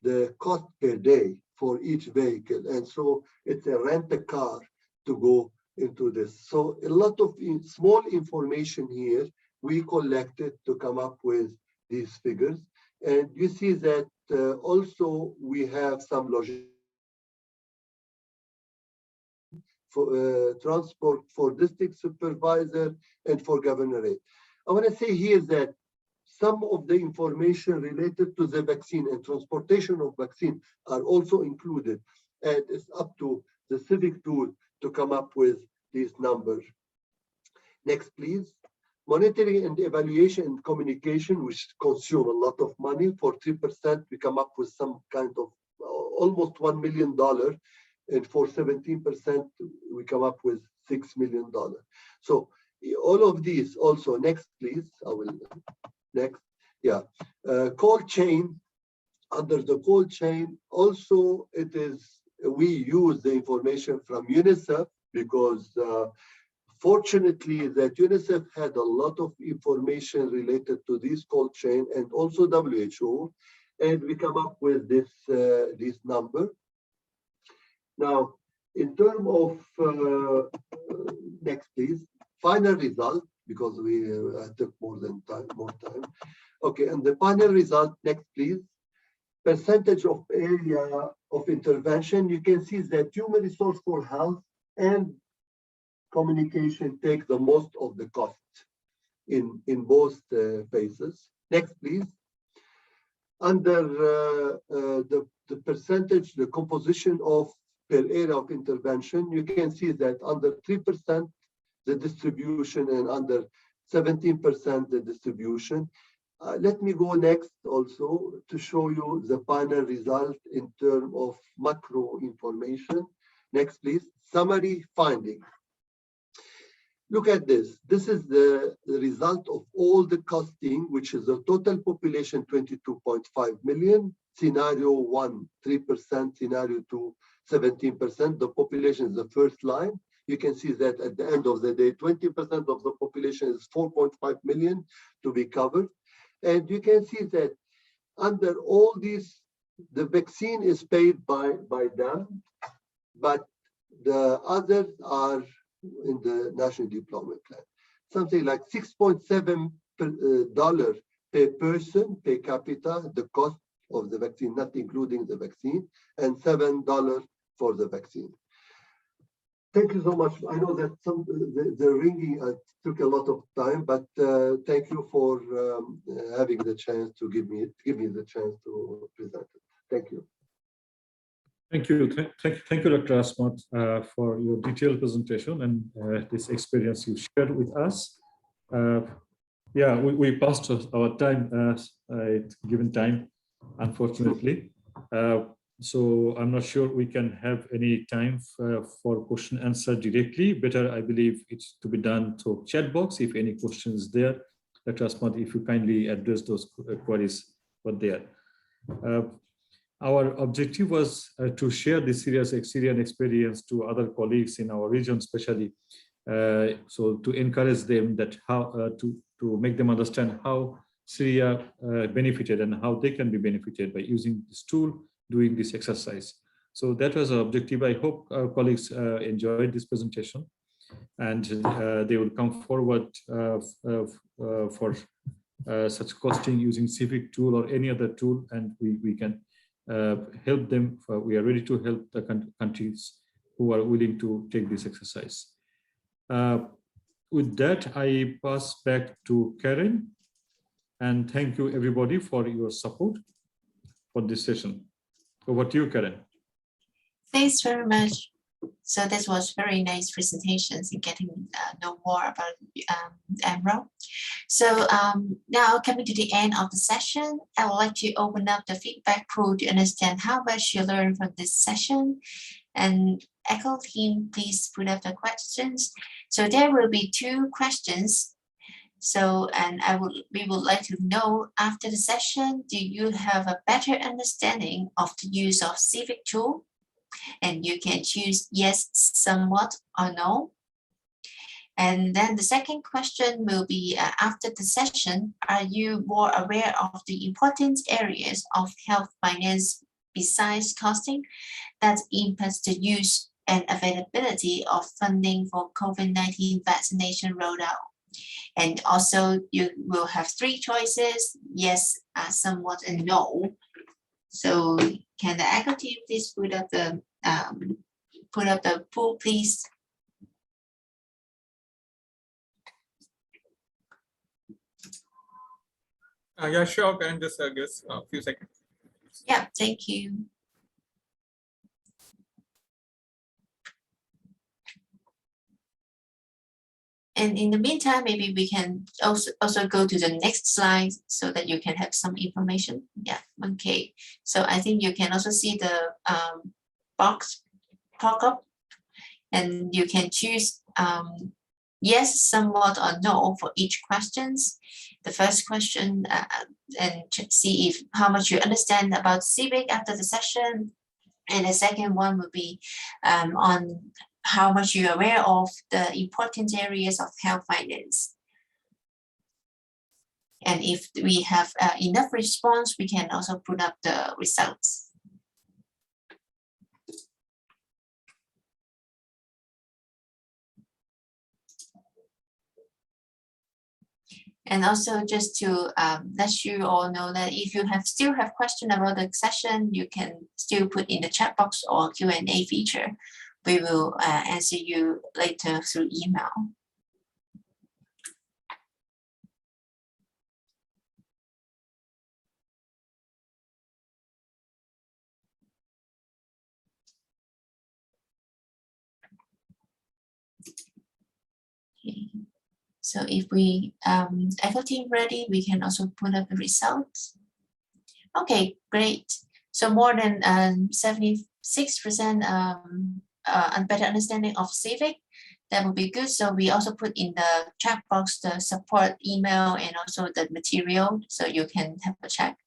the cost per day for each vehicle. And so it's a rent a car to go into this. So a lot of small information here we collected to come up with these figures. And you see that also we have some logistics for transport for district supervisor and for governorate. I want to say here that some of the information related to the vaccine and transportation of vaccine are also included, and it's up to the Civic Tool to come up with these numbers. Next, please. Monitoring and evaluation and communication, which consume a lot of money. For 3%, we come up with some kind of almost $1 million. And for 17%, we come up with $6 million. So all of these also, next, please. I will, next. Yeah. Cold chain, under the cold chain, also it is, we use the information from UNICEF because fortunately, that UNICEF had a lot of information related to this cold chain and also WHO, and we come up with this number. Now, in terms of next, please, final result, because we took more time. Okay, and the final result, next, please. Percentage of area of intervention, you can see that human resource for health and communication take the most of the cost in both phases. Next, please. Under the percentage, the composition of per area of intervention, you can see that under 3%, the distribution, and under 17%, the distribution. Let me go next also to show you the final result in terms of macro information. Next, please. Summary finding. Look at this. This is the result of all the costing, which is the total population 22.5 million. Scenario 1, 3%. Scenario 2, 17%. The population is the first line. You can see that at the end of the day, 20% of the population is 4.5 million to be covered. And you can see that under all these, the vaccine is paid by them, but the others are in the National Deployment Plan. Something like $6.7 per person, per capita, the cost of the vaccine, not including the vaccine, and $7 for the vaccine. Thank you so much. I know that the ringing took a lot of time, but thank you for having the chance to give me the chance to present it. Thank you. Thank you. Thank you, Dr. Asmat, for your detailed presentation and this experience you shared with us. Yeah, we passed our time, given time, unfortunately. So I'm not sure we can have any time for question answer directly. Better, I believe, it's to be done through chat box. If any questions there, Dr. Asmat, if you kindly address those queries were there. Our objective was to share this Syrian experience to other colleagues in our region, especially so to encourage them that how to make them understand how Syria benefited and how they can be benefited by using this tool, doing this exercise. So that was our objective. I hope our colleagues enjoyed this presentation, and they will come forward for such costing using Civic Tool or any other tool, and we can help them. We are ready to help the countries who are willing to take this exercise. With that, I pass back to Karen, and thank you everybody for your support for this session. Over to you, Karen. Thanks very much. So this was very nice presentations in getting know more about Emerald. So now coming to the end of the session, I would like to open up the feedback pool to understand how much you learned from this session. And Echo team, please put up the questions. So there will be 2 questions. So, and we would like to know after the session, do you have a better understanding of the use of Civic Tool? And you can choose yes, somewhat, or no. And then the second question will be after the session, are you more aware of the important areas of health finance besides costing that impacts the use and availability of funding for COVID-19 vaccination rollout? And also you will have 3 choices, yes, somewhat, and no. So can the Echo team please put up the pool, please? Yeah, sure. Can just guess a few seconds. Yeah, thank you. And in the meantime, maybe we can also go to the next slide so that you can have some information. Yeah, okay. So I think you can also see the box pop up, and you can choose yes, somewhat, or no for each questions. The first question and see if how much you understand about Civic after the session, and the second one would be on how much you're aware of the important areas of health finance. And if we have enough response, we can also put up the results. And also just to let you all know that if you still have question about the session, you can still put in the chat box or Q&A feature. We will answer you later through email. Okay. So if we Echo team ready, we can also put up the results. Okay, great. So more than 76% better understanding of Civic. That would be good. So we also put in the chat box the support email and also the material, so you can have a check.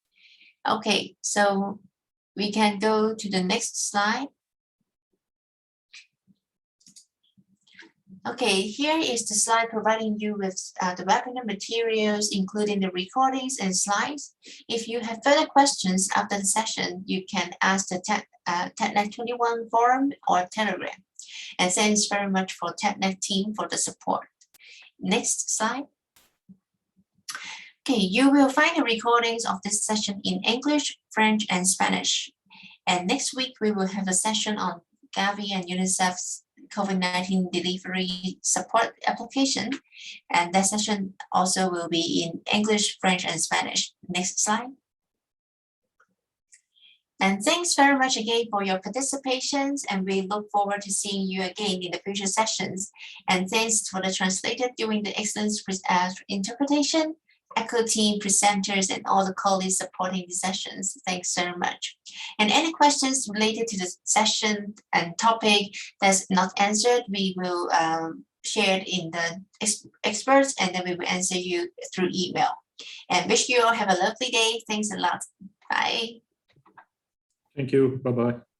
Okay, so we can go to the next slide. Okay, here is the slide providing you with the webinar materials, including the recordings and slides. If you have further questions after the session, you can ask the TechNet21 forum or Telegram. And thanks very much for TechNet team for the support. Next slide. Okay, you will find the recordings of this session in English, French, and Spanish. And next week, we will have a session on Gavi and UNICEF's COVID-19 delivery support application. And that session also will be in English, French, and Spanish. Next slide. And thanks very much again for your participation, and we look forward to seeing you again in the future sessions. And thanks for the translator doing the excellent interpretation, ECHO team, presenters, and all the colleagues supporting the sessions. Thanks so much. And any questions related to the session and topic that's not answered, we will share it in the experts, and then we will answer you through email. And wish you all have a lovely day. Thanks a lot. Bye. Thank you. Bye-bye.